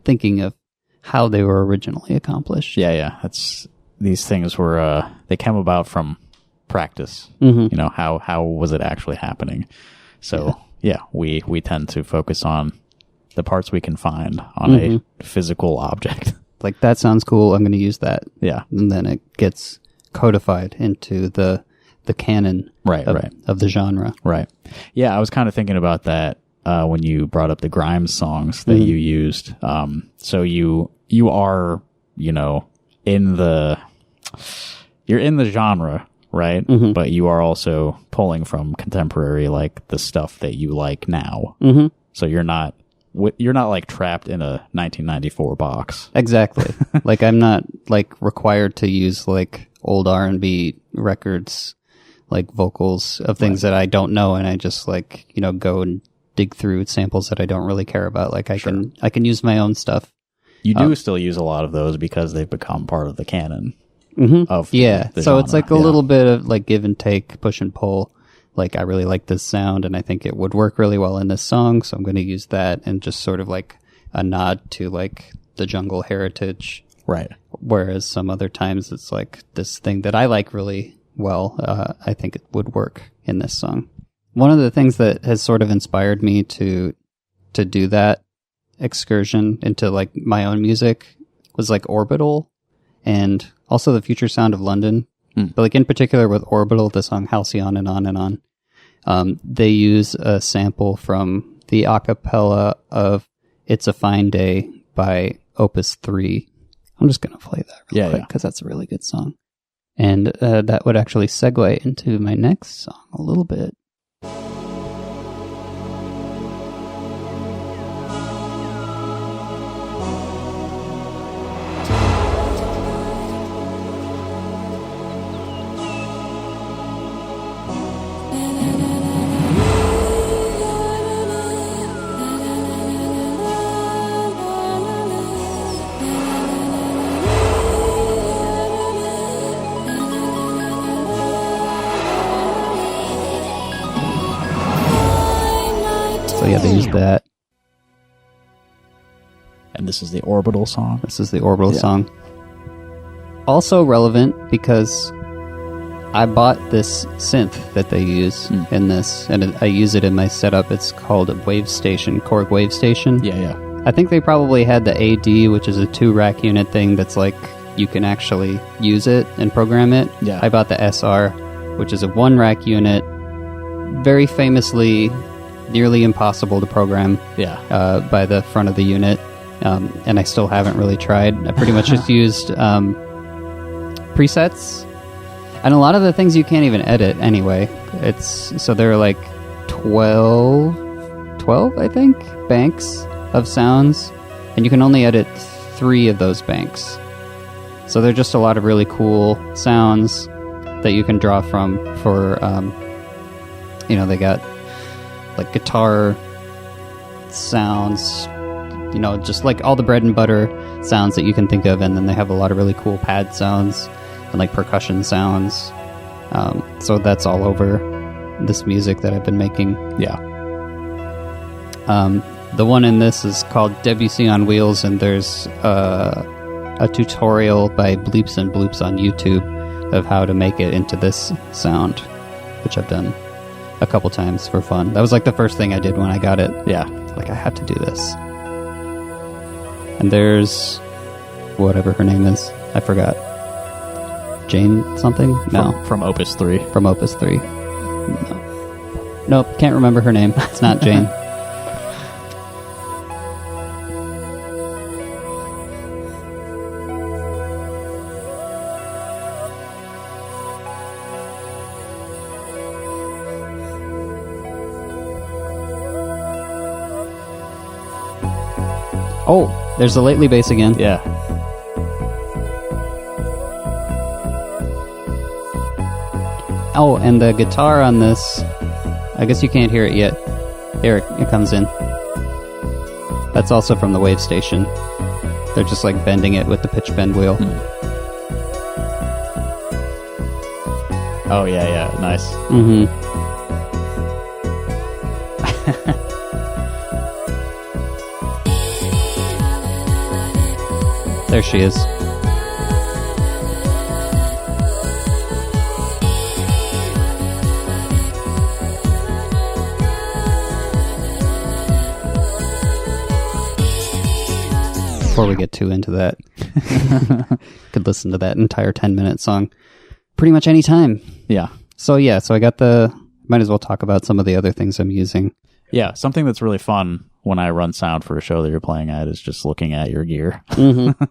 thinking of how they were originally accomplished. Yeah. These things were, they came about from practice. Mm-hmm. How was it actually happening? So, we tend to focus on the parts we can find on a physical object. Like, that sounds cool, I'm going to use that. Yeah. And then it gets codified into the canon of the genre. Right. Yeah, I was kind of thinking about that when you brought up the Grimes songs that you used. So you are, in the genre, right? Mm-hmm. But you are also pulling from contemporary, like the stuff that you like now. Mm-hmm. So you're not like trapped in a 1994 box. Exactly. Like I'm not like required to use like old R&B records like vocals of things that I don't know, and I just like, you know, go and dig through samples that I don't really care about. Like I can use my own stuff. You do still use a lot of those because they've become part of the canon of the so genre. it's like a little bit of like give and take, push and pull. Like I really like this sound and I think it would work really well in this song, so I'm going to use that and just sort of like a nod to like the jungle heritage. Right. Whereas some other times it's like this thing that I like really well. I think it would work in this song. One of the things that has sort of inspired me to do that excursion into like my own music was like Orbital and also the future sound of London. But like in particular with Orbital, the song Halcyon and On, they use a sample from the acapella of It's a Fine Day by Opus 3. I'm just going to play that real quick because that's a really good song. And that would actually segue into my next song a little bit. So yeah, they used that. And this is the Orbital song. This is the Orbital song. Also relevant because I bought this synth that they use in this, and I use it in my setup. It's called a Wave Station, Korg Wave Station. Yeah. I think they probably had the AD, which is a 2-rack unit thing that's like you can actually use it and program it. Yeah. I bought the SR, which is a 1-rack unit, very famously nearly impossible to program by the front of the unit. And I still haven't really tried. I pretty much just used presets. And a lot of the things you can't even edit anyway. So there are like 12, I think, banks of sounds. And you can only edit 3 of those banks. So they're just a lot of really cool sounds that you can draw from for, they got like guitar sounds, just like all the bread and butter sounds that you can think of. And then they have a lot of really cool pad sounds and like percussion sounds. So that's all over this music that I've been making. Yeah. The one in this is called Debussy on Wheels, and there's a tutorial by Bleeps and Bloops on YouTube of how to make it into this sound, which I've done a couple times for fun. That was like the first thing I did when I got it. Yeah. Like, I have to do this. And there's whatever her name is. I forgot. Jane something? No. From Opus 3. From Opus 3. No. Nope, can't remember her name. It's not Jane. Oh, there's the lately bass again. Yeah. Oh, and the guitar on this, I guess you can't hear it yet. There it comes in. That's also from the Wave Station. They're just like bending it with the pitch bend wheel. Oh, yeah. Nice. Mm-hmm. There she is. Before we get too into that, could listen to that entire 10-minute song pretty much any time. Yeah. So I got might as well talk about some of the other things I'm using. Yeah, something that's really fun when I run sound for a show that you're playing at is just looking at your gear. Mm-hmm.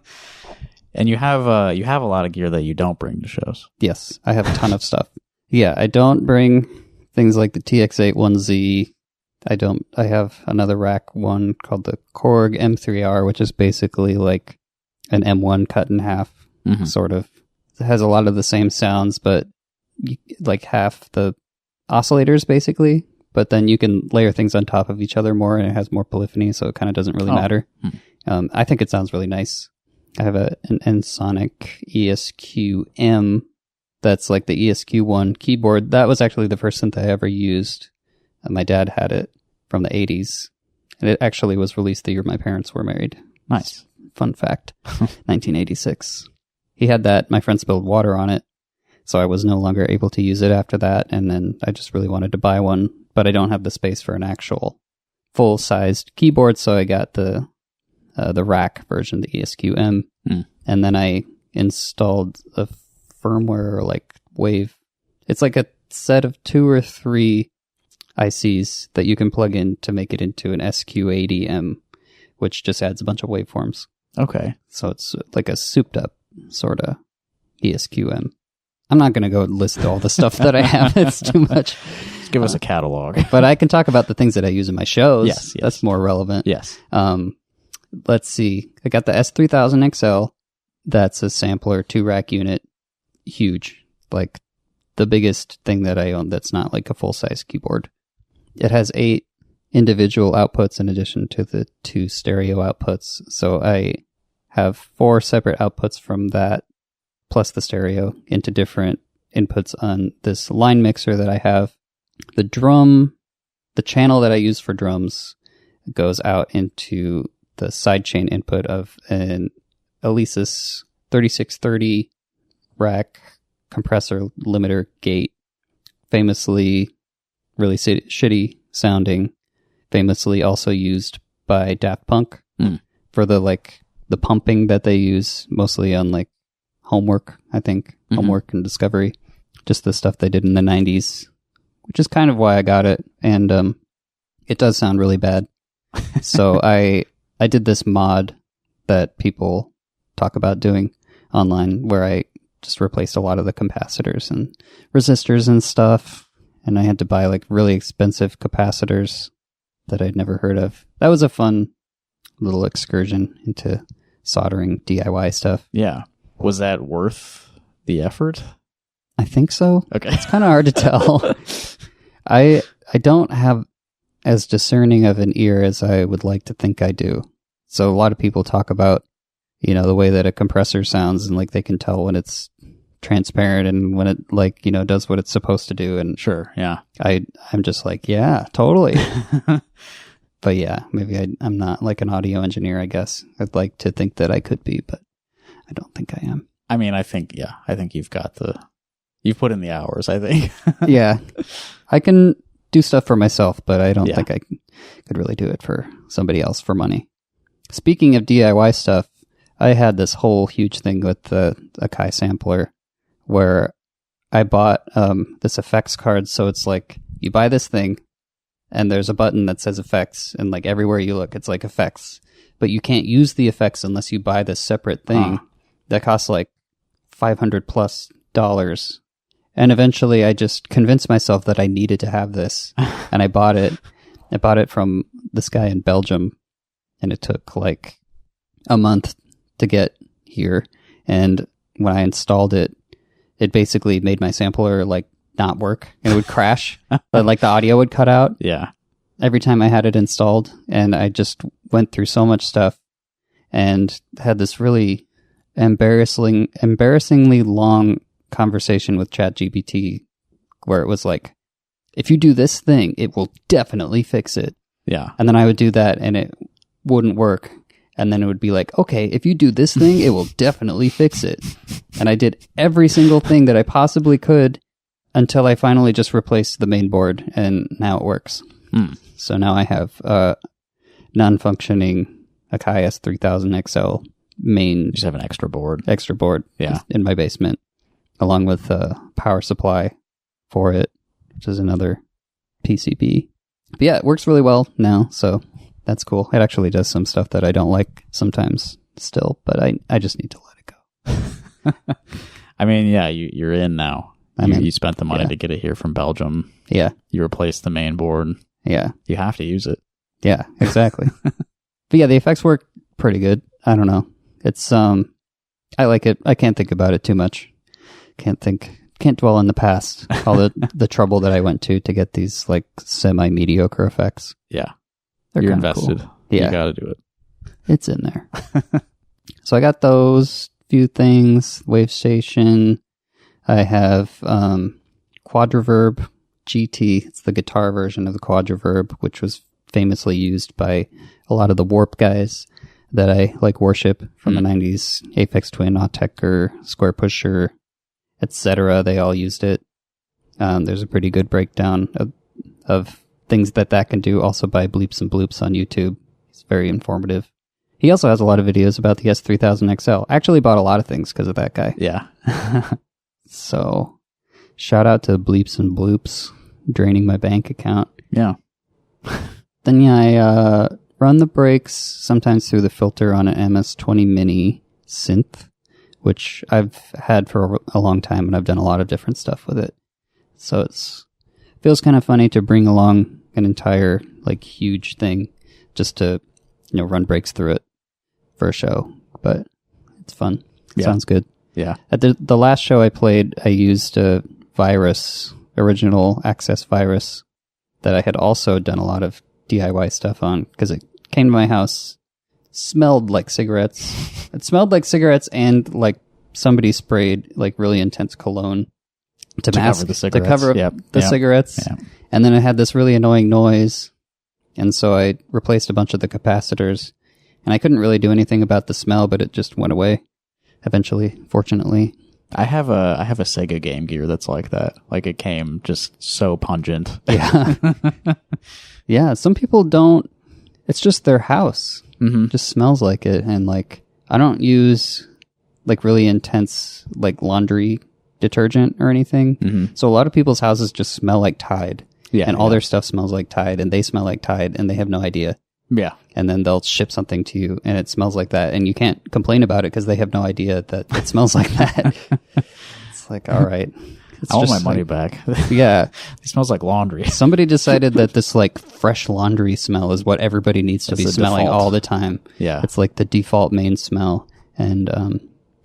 And you have a lot of gear that you don't bring to shows. Yes, I have a ton of stuff. Yeah, I don't bring things like the TX81Z. I have another rack one called the Korg M3R, which is basically like an M1 cut in half, sort of. It has a lot of the same sounds, but like half the oscillators basically, but then you can layer things on top of each other more, and it has more polyphony, so it kind of doesn't really matter. I think it sounds really nice. I have an Ensoniq ESQ-M that's like the ESQ1 keyboard. That was actually the first synth I ever used. My dad had it from the 80s, and it actually was released the year my parents were married. Nice. Fun fact. 1986. He had that. My friend spilled water on it, so I was no longer able to use it after that, and then I just really wanted to buy one, but I don't have the space for an actual full-sized keyboard, so I got the rack version, the ESQ-M, and then I installed a firmware like Wave. It's like a set of 2 or 3 ICs that you can plug in to make it into an SQ80M, which just adds a bunch of waveforms. Okay. So it's like a souped up sort of ESQ-M. I'm not going to go list all the stuff that I have. It's too much. Just give us a catalog. But I can talk about the things that I use in my shows. Yes. That's more relevant. Yes. Let's see. I got the S3000XL. That's a sampler 2-rack unit. Huge. Like the biggest thing that I own that's not like a full-size keyboard. It has 8 individual outputs in addition to the 2 stereo outputs. So I have 4 separate outputs from that, plus the stereo, into different inputs on this line mixer that I have. The channel that I use for drums goes out into the sidechain input of an Alesis 3630 rack compressor limiter gate, famously really shitty sounding, famously also used by Daft Punk for the pumping that they use mostly on like Homework, I think. Homework and Discovery. Just the stuff they did in the 90s, which is kind of why I got it. And it does sound really bad. So I did this mod that people talk about doing online where I just replaced a lot of the capacitors and resistors and stuff. And I had to buy like really expensive capacitors that I'd never heard of. That was a fun little excursion into soldering DIY stuff. Yeah. Was that worth the effort? I think so. Okay. It's kind of hard to tell. I don't have as discerning of an ear as I would like to think I do. So a lot of people talk about, the way that a compressor sounds, and like they can tell when it's transparent and when it does what it's supposed to do. And sure, yeah. I'm just like, yeah, totally. But yeah, maybe I'm not like an audio engineer, I guess. I'd like to think that I could be, but I don't think I am. I mean, I think you've put in the hours, I think. Yeah. I can do stuff for myself, but I don't think I could really do it for somebody else for money. Speaking of DIY stuff, I had this whole huge thing with the Akai sampler where I bought this effects card. So it's like you buy this thing and there's a button that says effects, and like everywhere you look, it's like effects. But you can't use the effects unless you buy this separate thing that costs like $500+. And eventually I just convinced myself that I needed to have this. And I bought it. I bought it from this guy in Belgium. And it took like a month to get here. And when I installed it, it basically made my sampler like not work. And it would crash. But like the audio would cut out. Yeah. Every time I had it installed. And I just went through so much stuff and had this really embarrassingly long conversation with ChatGPT where it was like, if you do this thing, it will definitely fix it. Yeah. And then I would do that and it wouldn't work. And then it would be like, okay, if you do this thing, it will definitely fix it. And I did every single thing that I possibly could until I finally just replaced the main board, and now it works. So now I have a non-functioning Akai S3000XL main. You just have an extra board. Yeah. In my basement, along with a power supply for it, which is another PCB. But yeah, it works really well now, so that's cool. It actually does some stuff that I don't like sometimes still, but I just need to let it go. I mean, yeah, you're in now. You spent the money to get it here from Belgium. Yeah. You replaced the main board. Yeah. You have to use it. Yeah, exactly. But yeah, the effects work pretty good. I don't know. It's, I like it. I can't think about it too much. Can't think can't dwell on the past. All the trouble that I went to get these like semi-mediocre effects. Yeah. They're You're kinda invested. cool. Yeah. You got to do it. It's in there. So I got those few things. Wave Station. I have Quadraverb GT. It's the guitar version of the Quadraverb, which was famously used by a lot of the Warp guys that I like worship from the 90s. Aphex Twin, Autechre, Square Pusher, etc. They all used it. There's a pretty good breakdown of things that can do, also by Bleeps and Bloops on YouTube. It's very informative. He also has a lot of videos about the S3000XL. I actually bought a lot of things because of that guy. Yeah. So, shout out to Bleeps and Bloops, draining my bank account. Yeah. Then, I run the breaks sometimes through the filter on an MS-20 Mini synth, which I've had for a long time, and I've done a lot of different stuff with it. So, it feels kind of funny to bring along an entire, like, huge thing just to, run breaks through it for a show. But it's fun. It sounds good. Yeah. At the last show I played, I used a virus, original access virus, that I had also done a lot of DIY stuff on, because it came to my house, smelled like cigarettes. It smelled like cigarettes, and like somebody sprayed like really intense cologne to mask, cover the cigarettes. to cover up the cigarettes. Yeah. And then it had this really annoying noise, and so I replaced a bunch of the capacitors, and I couldn't really do anything about the smell, but it just went away eventually, fortunately. I have a Sega Game Gear that's like that. Like, it came just so pungent. Yeah. Yeah, some people don't. It's just their house. Mm-hmm. It just smells like it. And like, I don't use like really intense like laundry detergent or anything. Mm-hmm. So a lot of people's houses just smell like Tide. Yeah. And all their stuff smells like Tide, and they smell like Tide, and they have no idea. Yeah. And then they'll ship something to you, and it smells like that, and you can't complain about it because they have no idea that it smells like that. It's like, all right. I want my money back. Yeah. It smells like laundry. Somebody decided that this like fresh laundry smell is what everybody needs to be smelling all the time. Yeah. It's like the default main smell, and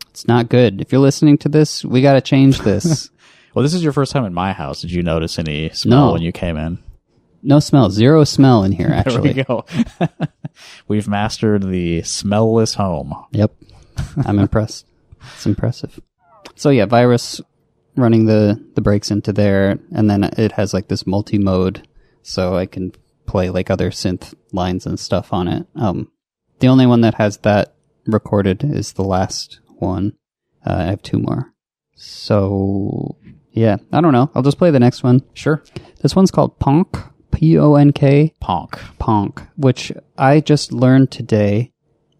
it's not good. If you're listening to this, we got to change this. Well, this is your first time in my house. Did you notice any smell when you came in? No smell. Zero smell in here, actually. There we go. We've mastered the smellless home. Yep. I'm impressed. It's impressive. So yeah, virus running the breaks into there, and then it has like this multi-mode, so I can play like other synth lines and stuff on it. The only one that has that recorded is the last one. I have two more. So yeah, I don't know. I'll just play the next one. Sure. This one's called Ponk. P-O-N-K. Ponk. Ponk, which I just learned today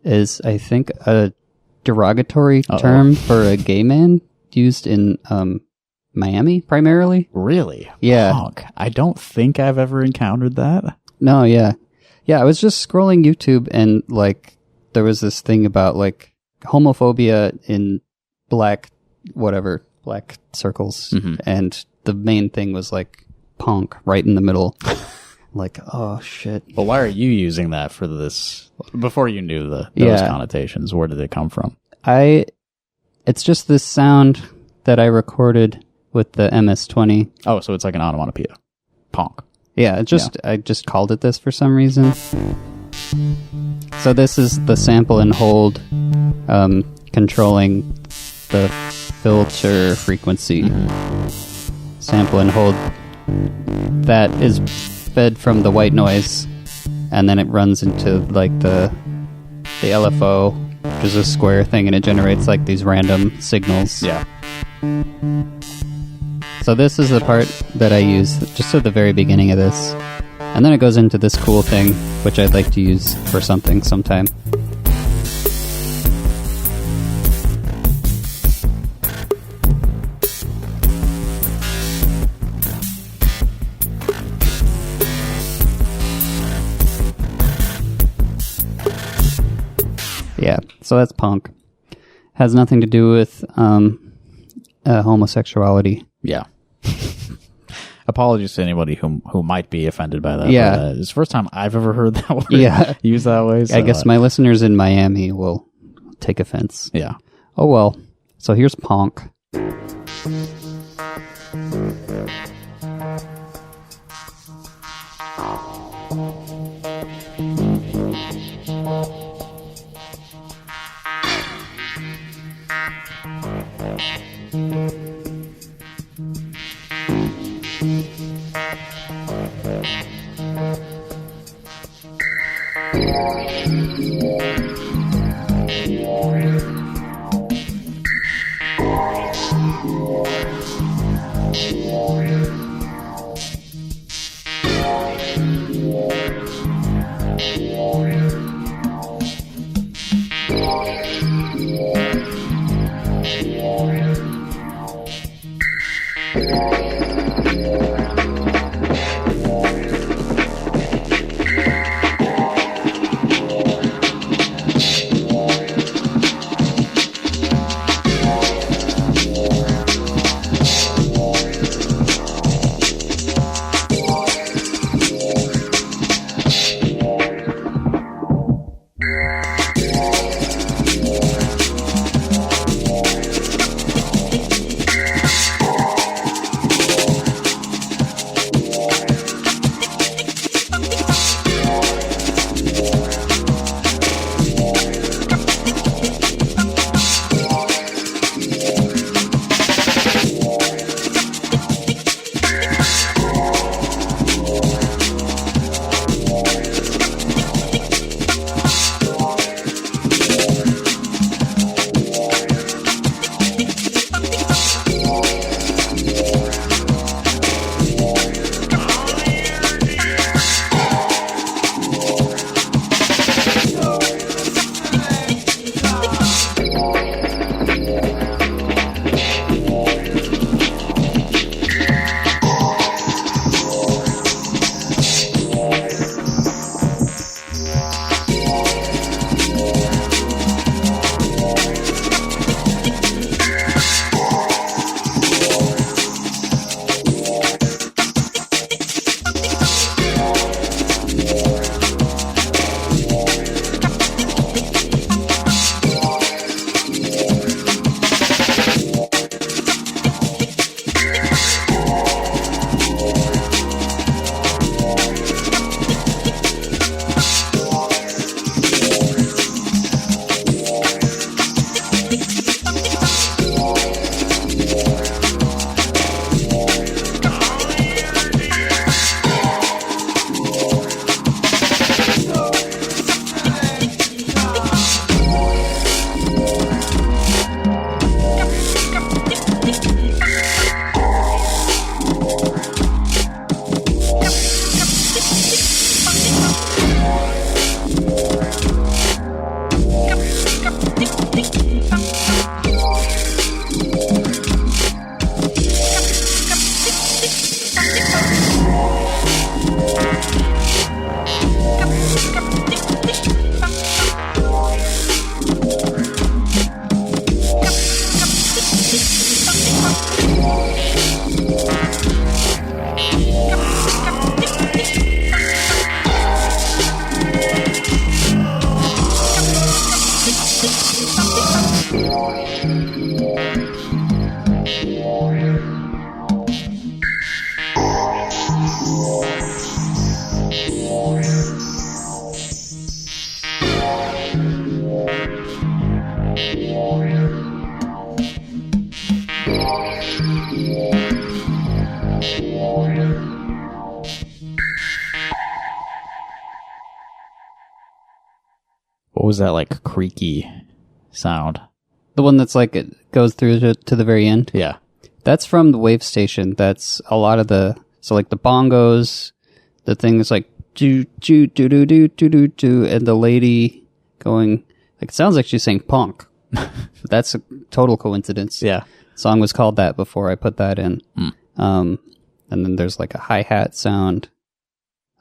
is, I think, a derogatory term for a gay man used in Miami, primarily. Really? Yeah. Ponk. I don't think I've ever encountered that. No, yeah. Yeah, I was just scrolling YouTube, and, like, there was this thing about, like, homophobia in black circles, and the main thing was, like, punk right in the middle. Like, oh shit. Well, why are you using that for this? Before you knew those connotations, where did it come from? It's just this sound that I recorded with the MS-20. Oh, so it's like an onomatopoeia. Ponk. Yeah, I just called it this for some reason. So this is the sample and hold, controlling the filter frequency. Sample and hold. That is fed from the white noise, and then it runs into like the LFO, which is a square thing, and it generates like these random signals. Yeah. So this is the part that I use just at the very beginning of this, and then it goes into this cool thing, which I'd like to use for something sometime. Yeah, so that's punk. Has nothing to do with homosexuality. Yeah. Apologies to anybody who might be offended by that. Yeah. But, it's the first time I've ever heard that word used that way. So, I guess my listeners in Miami will take offense. Yeah. Oh well. So here's punk. What was that, like, creaky sound? The one that's like, it goes through to the very end? Yeah. That's from the wave station. That's a lot of so like the bongos, the thing is like, do, do, do, do, do, do, do, do, and the lady going, like, it sounds like she's saying punk. That's a total coincidence. Yeah. The song was called that before I put that in. And then there's like a hi-hat sound.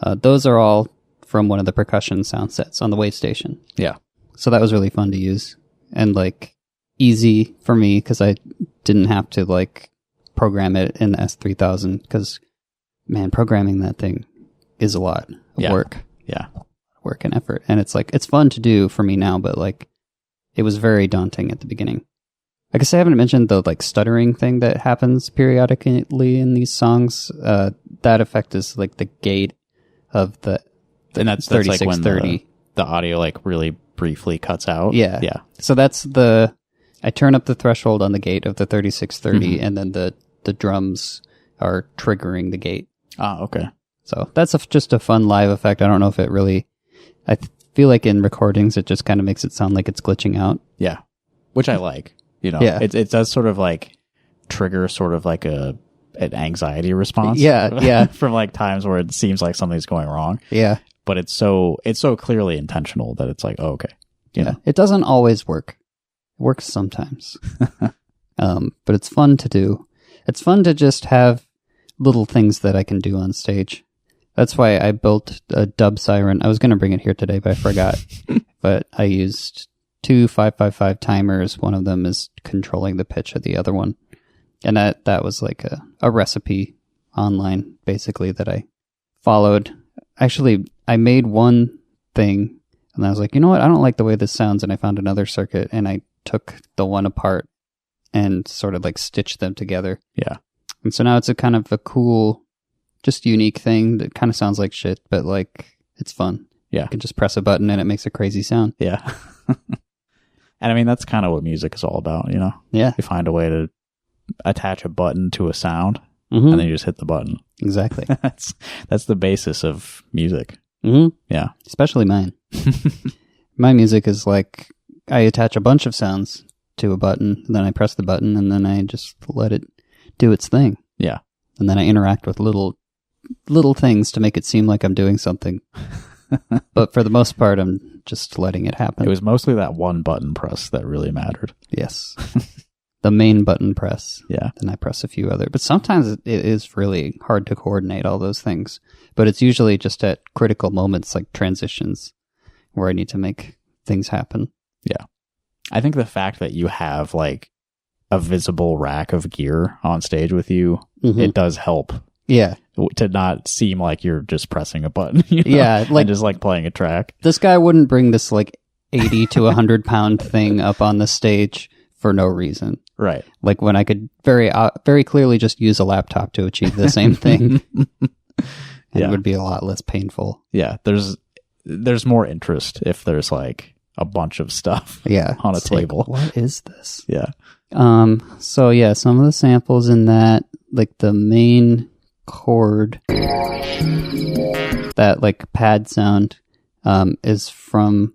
Those are all from one of the percussion sound sets on the wave station. Yeah. So that was really fun to use and like easy for me because I didn't have to like program it in the S3000 because, man, programming that thing is a lot of work. Yeah. Work and effort. And it's like, it's fun to do for me now, but like it was very daunting at the beginning. I guess I haven't mentioned the like stuttering thing that happens periodically in these songs. That effect is like the gate of the and that's like when the audio like really briefly cuts out. Yeah. Yeah. So that's I turn up the threshold on the gate of the 3630 and then the drums are triggering the gate. Ah, okay. So that's just a fun live effect. I don't know if it really, I feel like in recordings it just kind of makes it sound like it's glitching out. Yeah. Which I like, you know. Yeah. It does sort of like trigger sort of like an anxiety response. Yeah. From like times where it seems like something's going wrong. Yeah. But it's so clearly intentional that it's like, oh, okay. You know? It doesn't always work. It works sometimes. But it's fun to do. It's fun to just have little things that I can do on stage. That's why I built a dub siren. I was going to bring it here today, but I forgot. But I used 2 555 timers. One of them is controlling the pitch of the other one. And that was like a recipe online, basically, that I followed. Actually, I made one thing, and I was like, you know what? I don't like the way this sounds, and I found another circuit, and I took the one apart and sort of like stitched them together. Yeah. And so now it's a kind of a cool, just unique thing that kind of sounds like shit, but like it's fun. Yeah. You can just press a button and it makes a crazy sound. Yeah. And I mean, that's kind of what music is all about, you know? Yeah. You find a way to attach a button to a sound, Mm-hmm. and then you just hit the button. Exactly. That's the basis of music. Mm-hmm. Yeah. Especially mine. My music is like, I attach a bunch of sounds to a button, and then I press the button, and then I just let it do its thing. Yeah. And then I interact with little things to make it seem like I'm doing something. But for the most part, I'm just letting it happen. It was mostly that one button press that really mattered. Yes. The main button press. Yeah. Then I press a few other. But sometimes it is really hard to coordinate all those things. But it's usually just at critical moments like transitions where I need to make things happen. Yeah. I think the fact that you have like a visible rack of gear on stage with you, Mm-hmm. it does help. Yeah. To not seem like you're just pressing a button. You know? Yeah. Like, and just like playing a track. This guy wouldn't bring this like 80 to 100 pound thing up on the stage for no reason. Right. Like when I could very clearly just use a laptop to achieve the same thing. And it would be a lot less painful. Yeah. There's more interest if there's like a bunch of stuff on a table. Like, what is this? Yeah. So yeah, some of the samples in that, like the main chord, that like pad sound, is from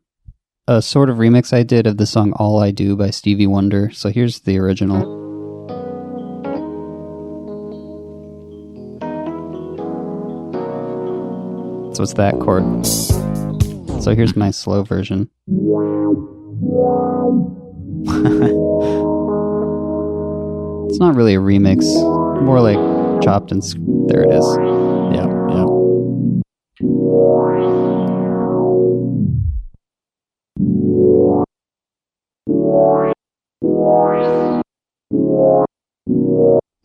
a sort of remix I did of the song All I Do by Stevie Wonder. So here's the original. So it's that chord. So here's my slow version. It's not really a remix, more like chopped and there it is. Yeah, yeah.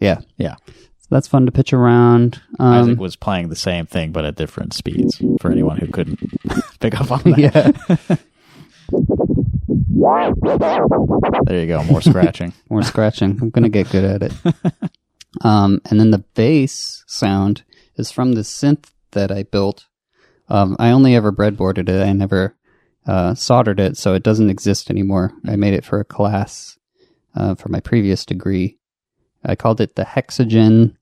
Yeah. Yeah. So that's fun to pitch around. Isaac was playing the same thing, but at different speeds for anyone who couldn't pick up on that. Yeah. There you go. More scratching. More scratching. I'm going to get good at it. And then the bass sound is from the synth that I built. I only ever breadboarded it. I never soldered it, so it doesn't exist anymore. I made it for a class for my previous degree. I called it the Hexagen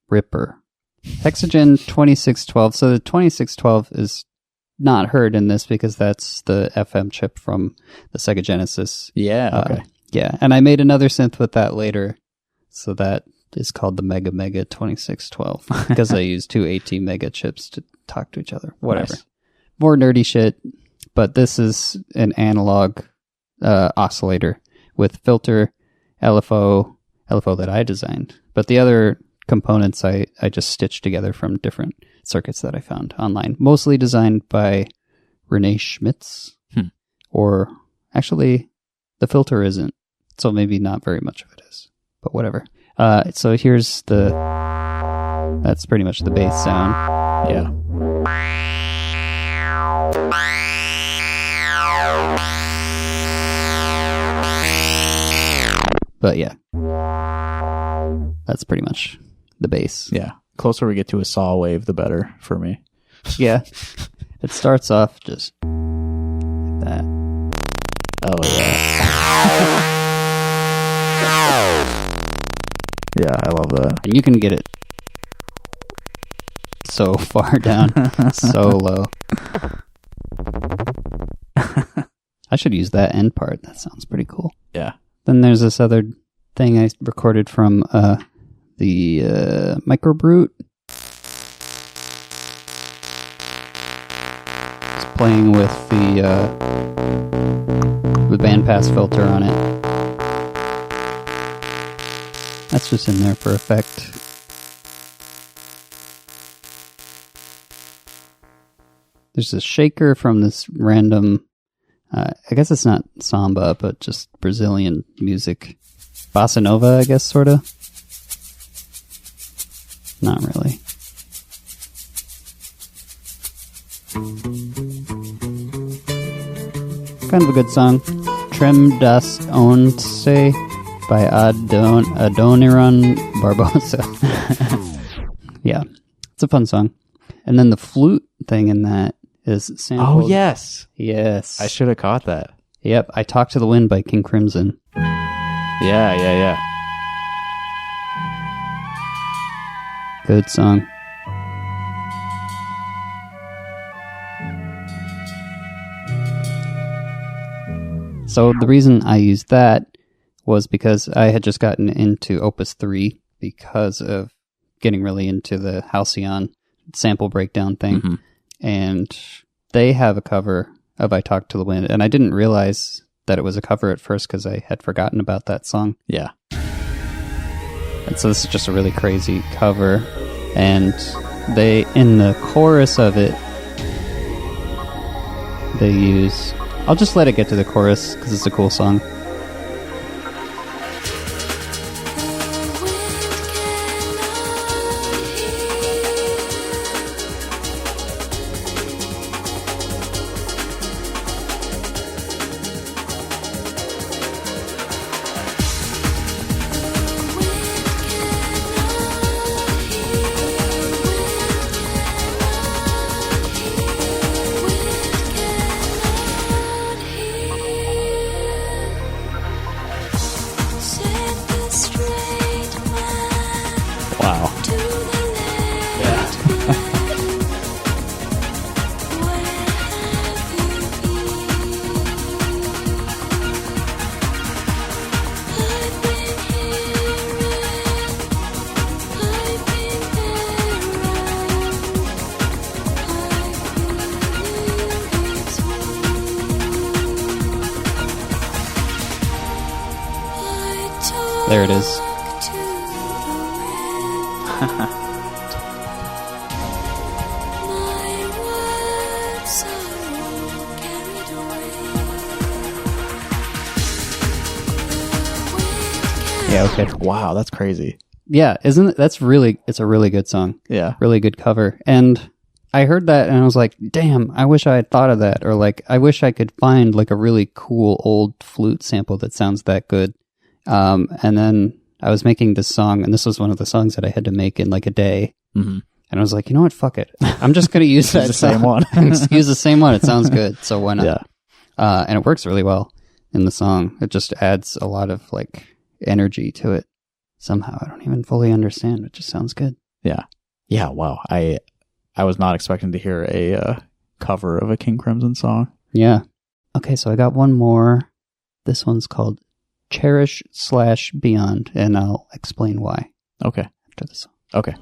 Ripper. Hexagen 2612. So the 2612 is not heard in this because that's the FM chip from the Sega Genesis. Yeah, okay. Yeah, and I made another synth with that later. So that is called the Mega 2612 because I use two 18 mega chips to talk to each other. Whatever. Nice. More nerdy shit, but this is an analog oscillator with filter, LFO that I designed. But the other components I just stitched together from different circuits that I found online. Mostly designed by Renee Schmitz. Or actually, the filter isn't. So maybe not very much of it is. But whatever. So here's that's pretty much the bass sound. Yeah. But yeah. That's pretty much the bass. Yeah. Closer we get to a saw wave, the better for me. Yeah. It starts off just like that. Oh, yeah. Yeah, I love that. And you can get it so far down, so low. I should use that end part. That sounds pretty cool. Yeah. Then there's this other thing I recorded from the Microbrute. It's playing with the bandpass filter on it. That's just in there for effect. There's a shaker from this random, I guess it's not samba, but just Brazilian music. Bossa Nova, I guess, sort of. Not really. Kind of a good song. Trem das Once by Adoniran Barbosa. Yeah, it's a fun song. And then the flute thing in that is sampled. Oh, yes. Yes. I should have caught that. Yep, I Talk to the Wind by King Crimson. Yeah. Good song. So the reason I used that was because I had just gotten into Opus 3 because of getting really into the Halcyon sample breakdown thing. Mm-hmm. And they have a cover of I Talk to the Wind, and I didn't realize that it was a cover at first because I had forgotten about that song. Yeah. And so this is just a really crazy cover, and they, in the chorus of it, they use... I'll just let it get to the chorus because it's a cool song. There it is. Yeah, okay. Wow, that's crazy. Yeah, isn't it? It's a really good song. Yeah. Really good cover. And I heard that and I was like, damn, I wish I had thought of that. Or like, I wish I could find like a really cool old flute sample that sounds that good. And then I was making this song, and this was one of the songs that I had to make in like a day. Mm-hmm. And I was like, you know what? Fuck it. I'm just going to use that the same one. Use the same one. It sounds good. So why not? Yeah. And it works really well in the song. It just adds a lot of like energy to it. Somehow I don't even fully understand. It just sounds good. Yeah. Yeah. Wow. I was not expecting to hear a cover of a King Crimson song. Yeah. Okay. So I got one more. This one's called Cherish/Beyond, and I'll explain why. Okay. After this song. Okay.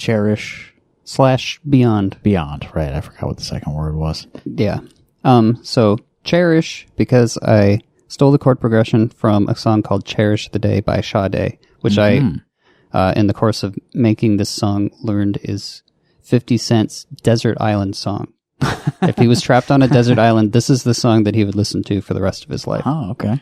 Cherish / Beyond. Beyond, right. I forgot what the second word was. Yeah. So Cherish, because I stole the chord progression from a song called Cherish the Day by Sade, which I, in the course of making this song, learned is 50 Cent's Desert Island song. If he was trapped on a desert island, this is the song that he would listen to for the rest of his life. Oh, okay.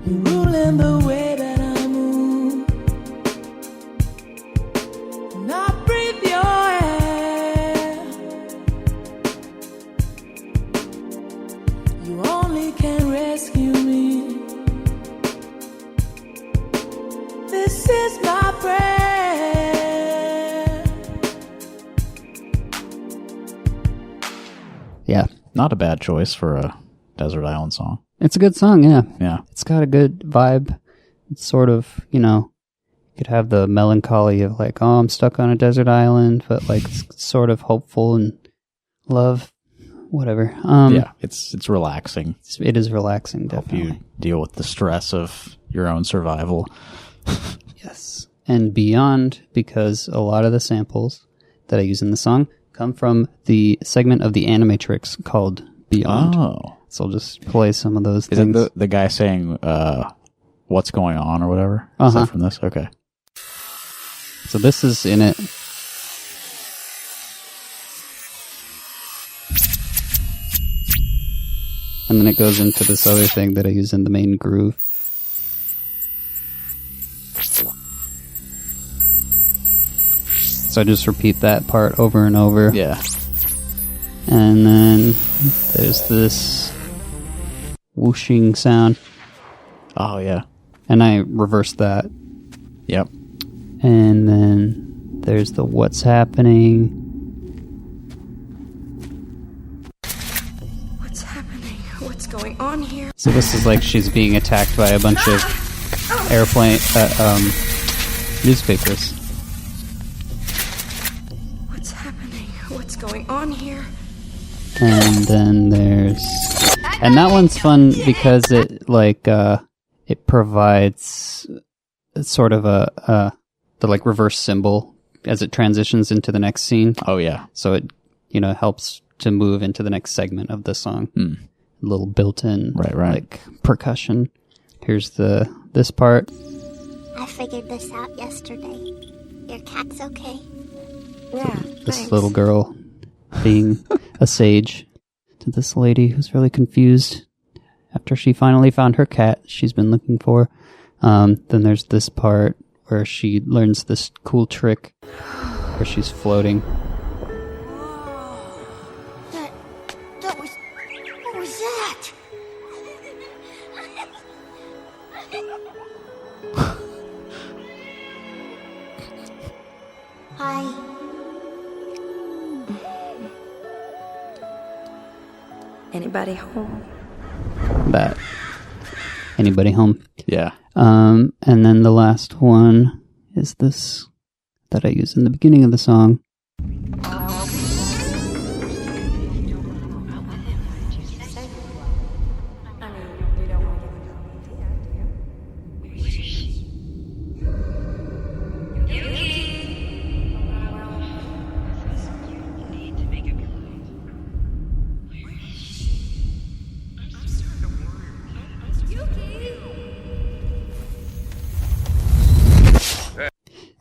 You're ruling the way that I move, and I breathe your air. You only can rescue me. This is my prayer. Yeah. Not a bad choice for a desert island song. It's a good song, yeah. Yeah. It's got a good vibe. It's sort of, you could have the melancholy of like, oh, I'm stuck on a desert island, but like it's sort of hopeful and love, whatever. Yeah, it's relaxing. It is relaxing, Help definitely. you deal with the stress of your own survival. Yes. And Beyond, because a lot of the samples that I use in the song come from the segment of the Animatrix called Beyond. Oh. So I'll just play some of those Is things. it the guy saying what's going on or whatever? Is that from this? Okay. So this is in it. And then it goes into this other thing that I use in the main groove. So I just repeat that part over and over. Yeah. And then there's this whooshing sound. Oh, yeah. And I reverse that. Yep. And then there's the what's happening. What's happening? What's going on here? So this is like she's being attacked by a bunch of newspapers. What's happening? What's going on here? And then and that one's fun because it it provides sort of the like reverse symbol as it transitions into the next scene. Oh yeah. So it helps to move into the next segment of the song. A little built-in right. like percussion. Here's this part. I figured this out yesterday. Your cat's okay? Yeah. This thanks. little girl being a sage to this lady who's really confused after she finally found her cat she's been looking for. Then there's this part where she learns this cool trick where she's floating. That was... What was that? Hi. Anybody home? That. Anybody home? Yeah. And then the last one is this that I use in the beginning of the song. Wow.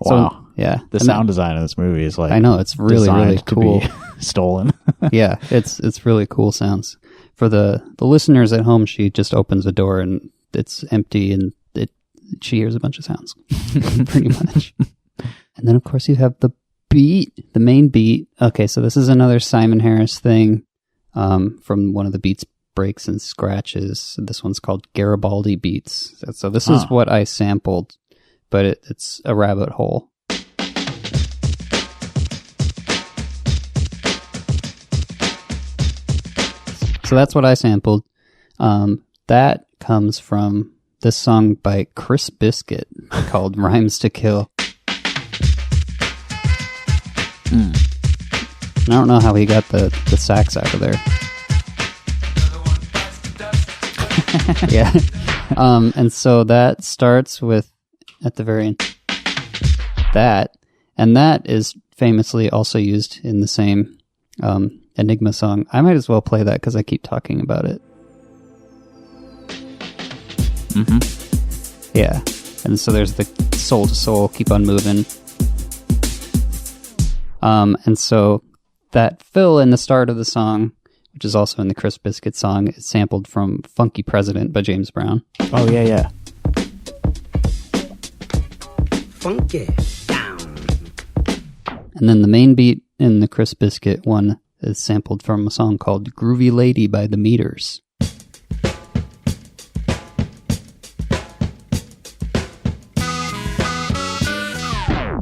So, yeah. The sound design of this movie is like I know, it's really, really cool. To be stolen. Yeah, it's really cool sounds. For the listeners at home, she just opens a door and it's empty and she hears a bunch of sounds. Pretty much. And then of course you have the beat, the main beat. Okay, so this is another Simon Harris thing from one of the Beats Breaks and Scratches. This one's called Garibaldi Beats. So this is what I sampled, but it's a rabbit hole. So that's what I sampled. That comes from this song by Chris Biscuit called Rhymes to Kill. I don't know how he got the sax out of there. Yeah. And so that starts with, at the very end, that. And that is famously also used in the same Enigma song. I might as well play that because I keep talking about it. Mm-hmm. Yeah. And so there's the soul to soul, keep on moving. And so that fill in the start of the song, which is also in the Chris Biscuit song, is sampled from Funky President by James Brown. Oh, yeah, yeah. Funky down. And then the main beat in the Chris Biscuit one is sampled from a song called Groovy Lady by the Meters.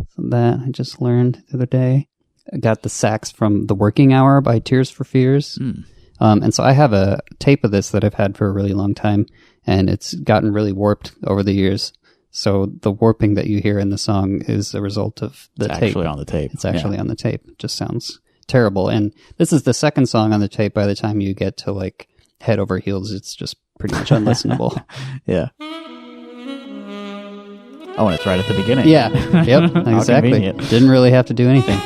So that I just learned the other day. I got the sax from The Working Hour by Tears for Fears. And so I have a tape of this that I've had for a really long time, and it's gotten really warped over the years. So the warping that you hear in the song is a result of the tape. It's actually on the tape. It's actually on the tape. It just sounds terrible. And this is the second song on the tape. By the time you get to like Head Over Heels, it's just pretty much unlistenable. Yeah. Oh, and it's right at the beginning. Yeah. Yep. Exactly. Convenient. Didn't really have to do anything.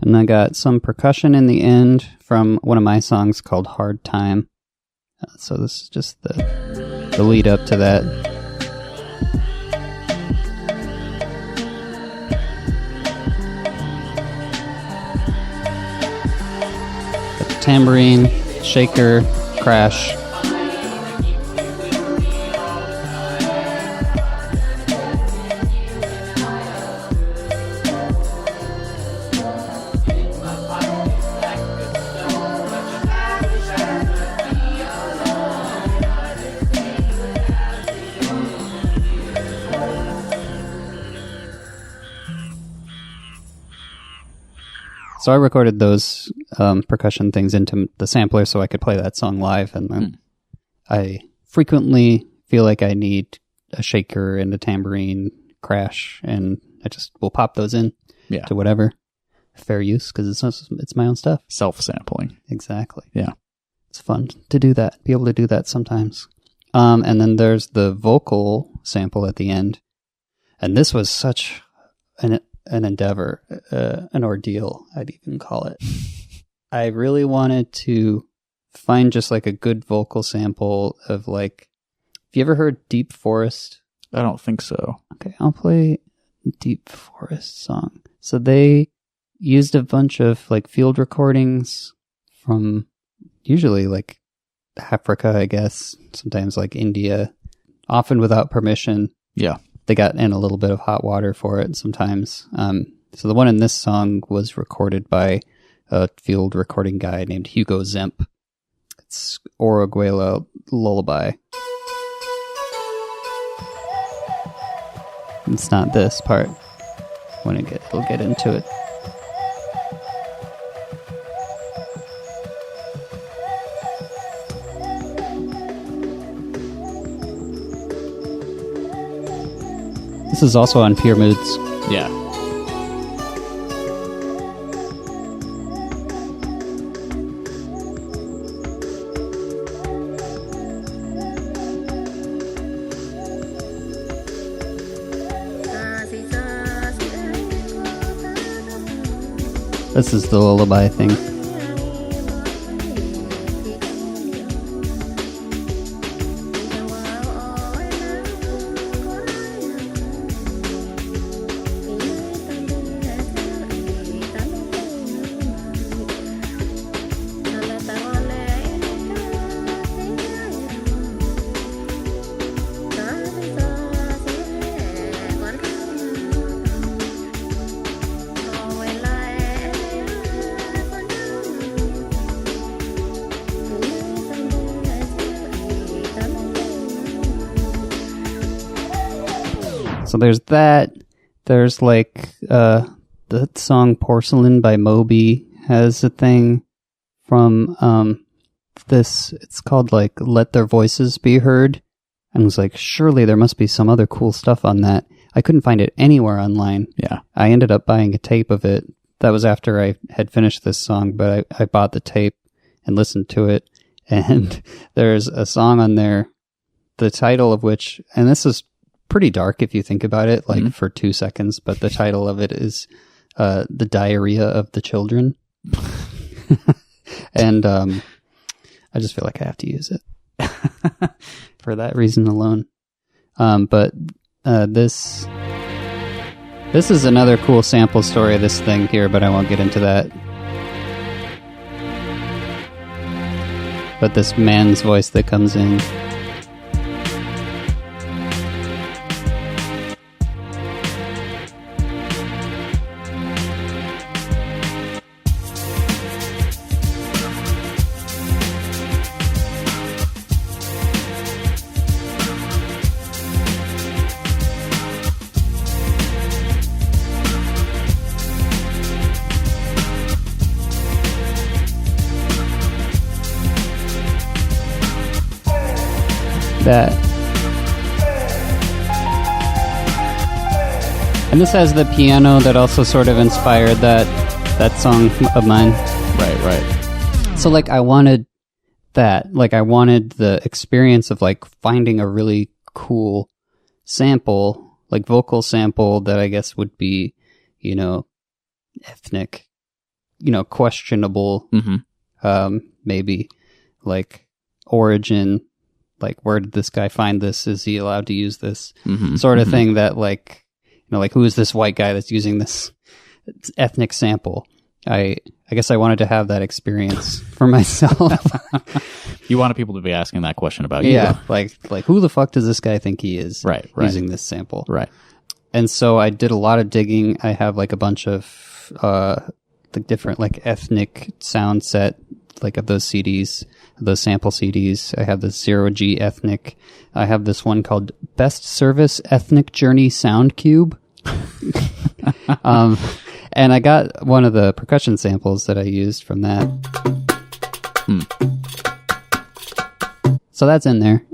And I got some percussion in the end from one of my songs called Hard Time. So this is just the lead up to that. Got the tambourine, shaker, crash. So I recorded those percussion things into the sampler so I could play that song live. And I frequently feel like I need a shaker and a tambourine crash, and I just will pop those in to whatever. Fair use, because it's my own stuff. Self-sampling. Exactly. Yeah. It's fun to do that, be able to do that sometimes. And then there's the vocal sample at the end. And this was such an endeavor, an ordeal, I'd even call it. I really wanted to find just like a good vocal sample of like, have you ever heard Deep Forest? I don't think so. Okay, I'll play Deep Forest song. So they used a bunch of like field recordings from usually like Africa, I guess, sometimes like India, often without permission. Yeah. They got in a little bit of hot water for it sometimes. So the one in this song was recorded by a field recording guy named Hugo Zemp. It's Oraguela Lullaby. It's not this part. When we'll get into it. This is also on Pure Moods. Yeah. This is the lullaby thing. So there's that. There's like the song Porcelain by Moby has a thing from this. It's called like Let Their Voices Be Heard. And I was like, surely there must be some other cool stuff on that. I couldn't find it anywhere online. Yeah. I ended up buying a tape of it. That was after I had finished this song, but I bought the tape and listened to it. And there's a song on there, the title of which, and this is pretty dark if you think about it, like for 2 seconds, but the title of it is The Diarrhea of the Children. And I just feel like I have to use it for that reason alone. But this is another cool sample story of this thing here, but I won't get into that. But this man's voice that comes in. That. And this has the piano that also sort of inspired that song of mine. Right. So like I wanted that. Like I wanted the experience of like finding a really cool sample, like vocal sample that I guess would be, ethnic, questionable, maybe like origin. Like, where did this guy find this? Is he allowed to use this sort of thing that like, like who is this white guy that's using this ethnic sample? I guess I wanted to have that experience for myself. You wanted people to be asking that question about you. Yeah. Like who the fuck does this guy think he is using this sample? Right. And so I did a lot of digging. I have like a bunch of, the different like ethnic sound set, like of those CDs. Those sample CDs. I have the 0G Ethnic. I have this one called Best Service Ethnic Journey Sound Cube. And I got one of the percussion samples that I used from that. So that's in there.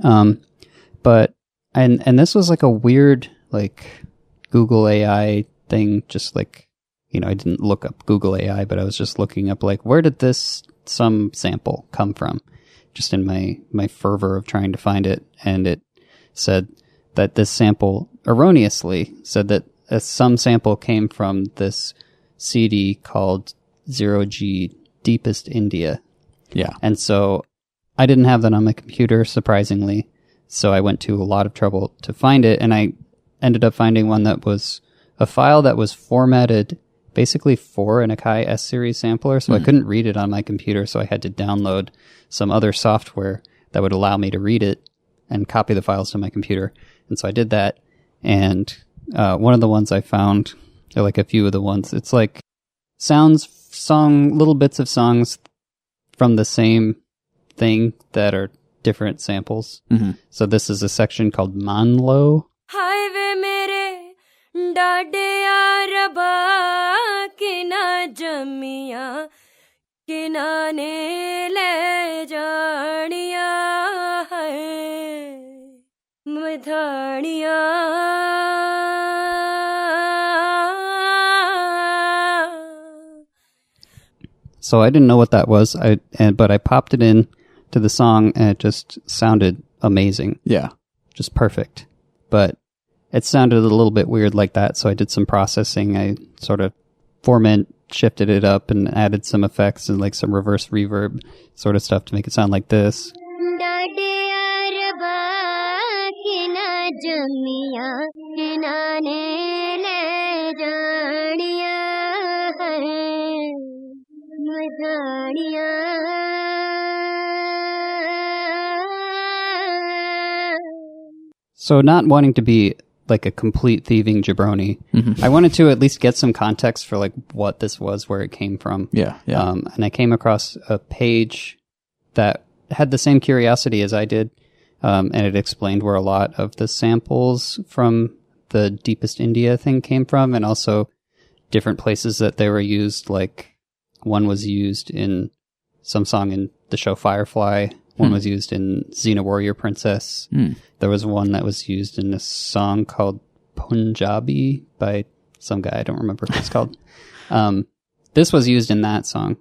But this was like a weird like Google AI thing. Just like, I didn't look up Google AI, but I was just looking up like, where did some sample come from? Just in my fervor of trying to find it. And it said that this sample erroneously said that some sample came from this CD called 0G Deepest India. Yeah. And so I didn't have that on my computer, surprisingly. So I went to a lot of trouble to find it. And I ended up finding one that was a file that was formatted basically for an Akai S-Series sampler, so I couldn't read it on my computer, so I had to download some other software that would allow me to read it and copy the files to my computer. And so I did that, and one of the ones I found, or like a few of the ones, it's like little bits of songs from the same thing that are different samples. So this is a section called Manlo. Highway mere dade araba jamiya kinane le janiya hai madhaniya. So I didn't know what that was, but I popped it in to the song and it just sounded amazing. Yeah. Just perfect. But it sounded a little bit weird like that, so I did some processing. I sort of shifted it up and added some effects and like some reverse reverb sort of stuff to make it sound like this. So not wanting to be like a complete thieving jabroni, I wanted to at least get some context for like what this was, where it came from. Yeah. And I came across a page that had the same curiosity as I did, and it explained where a lot of the samples from the Deepest India thing came from, and also different places that they were used. Like one was used in some song in the show Firefly. One was used in Xena Warrior Princess. There was one that was used in a song called Punjabi by some guy. I don't remember what it's called. This was used in that song,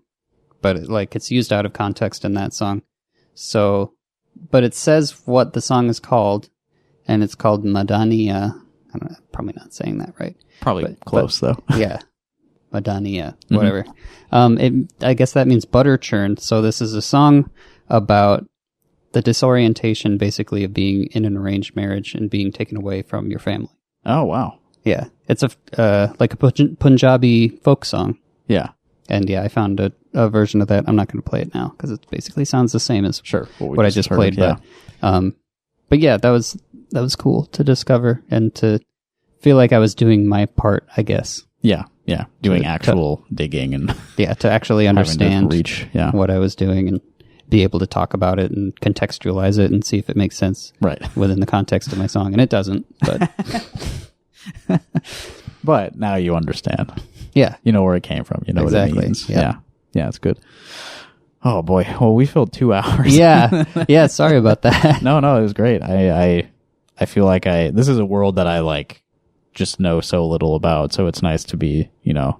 but it's used out of context in that song. So, but it says what the song is called, and it's called Madaniya. I'm probably not saying that right. Probably close though. Yeah. Madaniya, whatever. I guess that means butter churned. So this is a song about the disorientation, basically, of being in an arranged marriage and being taken away from your family. Oh, wow. Yeah. It's like a Punjabi folk song. Yeah. And yeah, I found a version of that. I'm not going to play it now because it basically sounds the same as what I just played. Yeah. But yeah, that was cool to discover and to feel like I was doing my part, I guess. Yeah. Yeah. Doing actual digging and to actually understand what I was doing and be able to talk about it and contextualize it and see if it makes sense within the context of my song. And it doesn't, but but now you understand. Yeah. You know where it came from. You know what it means. Yeah. Yeah, it's good. Oh boy. Well, we filled 2 hours. Yeah. Yeah. Sorry about that. No, it was great. I feel like this is a world that I just know so little about. So it's nice to be,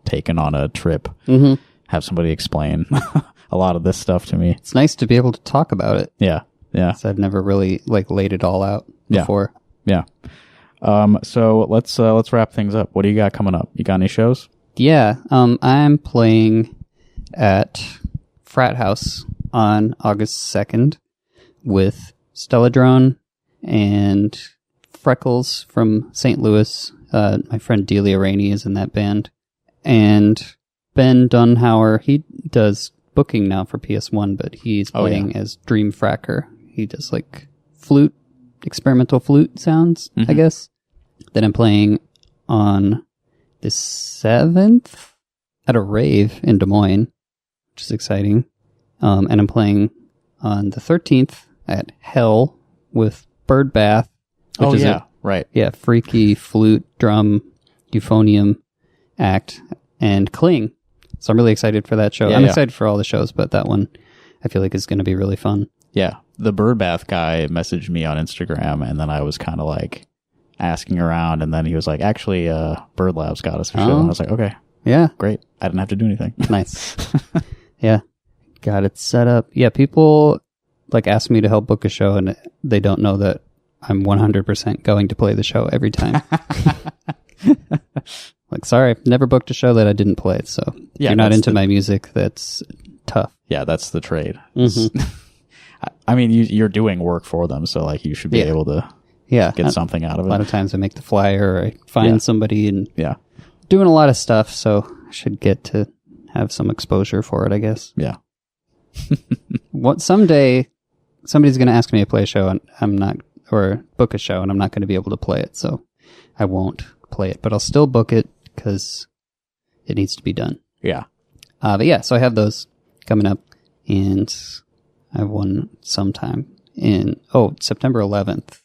taken on a trip, have somebody explain a lot of this stuff to me. It's nice to be able to talk about it. Yeah. Yeah. So I've never really laid it all out before. Yeah. So let's wrap things up. What do you got coming up? You got any shows? Yeah. I'm playing at Frat House on August 2nd with Stelladrone and Freckles from St. Louis. My friend Delia Rainey is in that band. And Ben Dunhauer, he does booking now for PS1, but he's playing as Dream Fracker. He does flute, experimental flute sounds, I guess. Then I'm playing on the 7th at a rave in Des Moines, which is exciting. And I'm playing on the 13th at Hell with Birdbath, which is a freaky flute, drum, euphonium act, and Kling. So I'm really excited for that show. I'm excited for all the shows, but that one I feel like is going to be really fun. Yeah. The Birdbath guy messaged me on Instagram, and then I was kind of asking around, and then he was like, actually, birdlabs got us a show. And I was like, okay. Yeah. Great. I didn't have to do anything. Nice. Yeah. Got it set up. Yeah, people ask me to help book a show, and they don't know that I'm 100% going to play the show every time. Sorry, I've never booked a show that I didn't play. So if you're not into my music, that's tough. Yeah, that's the trade. I mean, you're doing work for them, so you should be able to get something out of it. A lot of times I make the flyer, or I find somebody, and doing a lot of stuff, so I should get to have some exposure for it, I guess. Yeah. Someday somebody's going to ask me to play a show, and I'm not, or book a show, and I'm not going to be able to play it, so I won't play it, but I'll still book it because it needs to be done. Yeah. But yeah, so I have those coming up, and I have one sometime in September 11th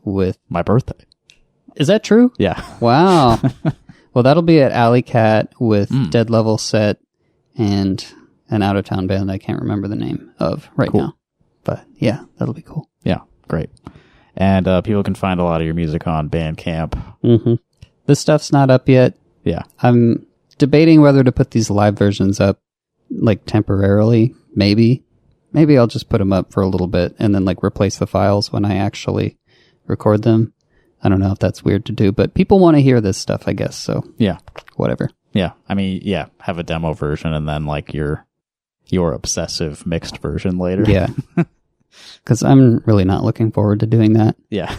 with my birthday. Is that true? Yeah. Wow. Well, that'll be at Alley Cat with Dead Level Set and an out of town band I can't remember the name of now. But yeah, that'll be cool. Yeah, great. And people can find a lot of your music on Bandcamp. This stuff's not up yet. Yeah. I'm debating whether to put these live versions up temporarily. Maybe I'll just put them up for a little bit and then replace the files when I actually record them. I don't know if that's weird to do, but people want to hear this stuff, I guess. So yeah, whatever. Yeah. I mean, have a demo version and then your obsessive mixed version later. Yeah. Because I'm really not looking forward to doing that. Yeah.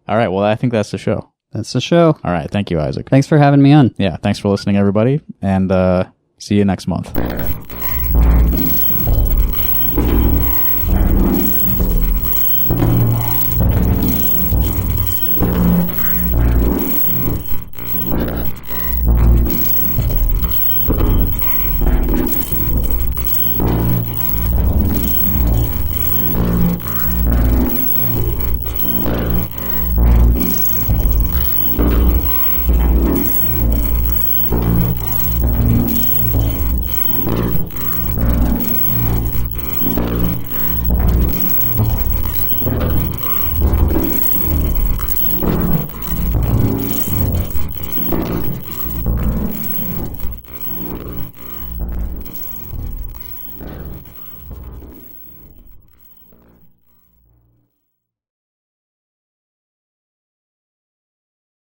All right. Well, I think that's the show. That's the show. All right. Thank you, Izaak. Thanks for having me on. Yeah. Thanks for listening, everybody. And see you next month.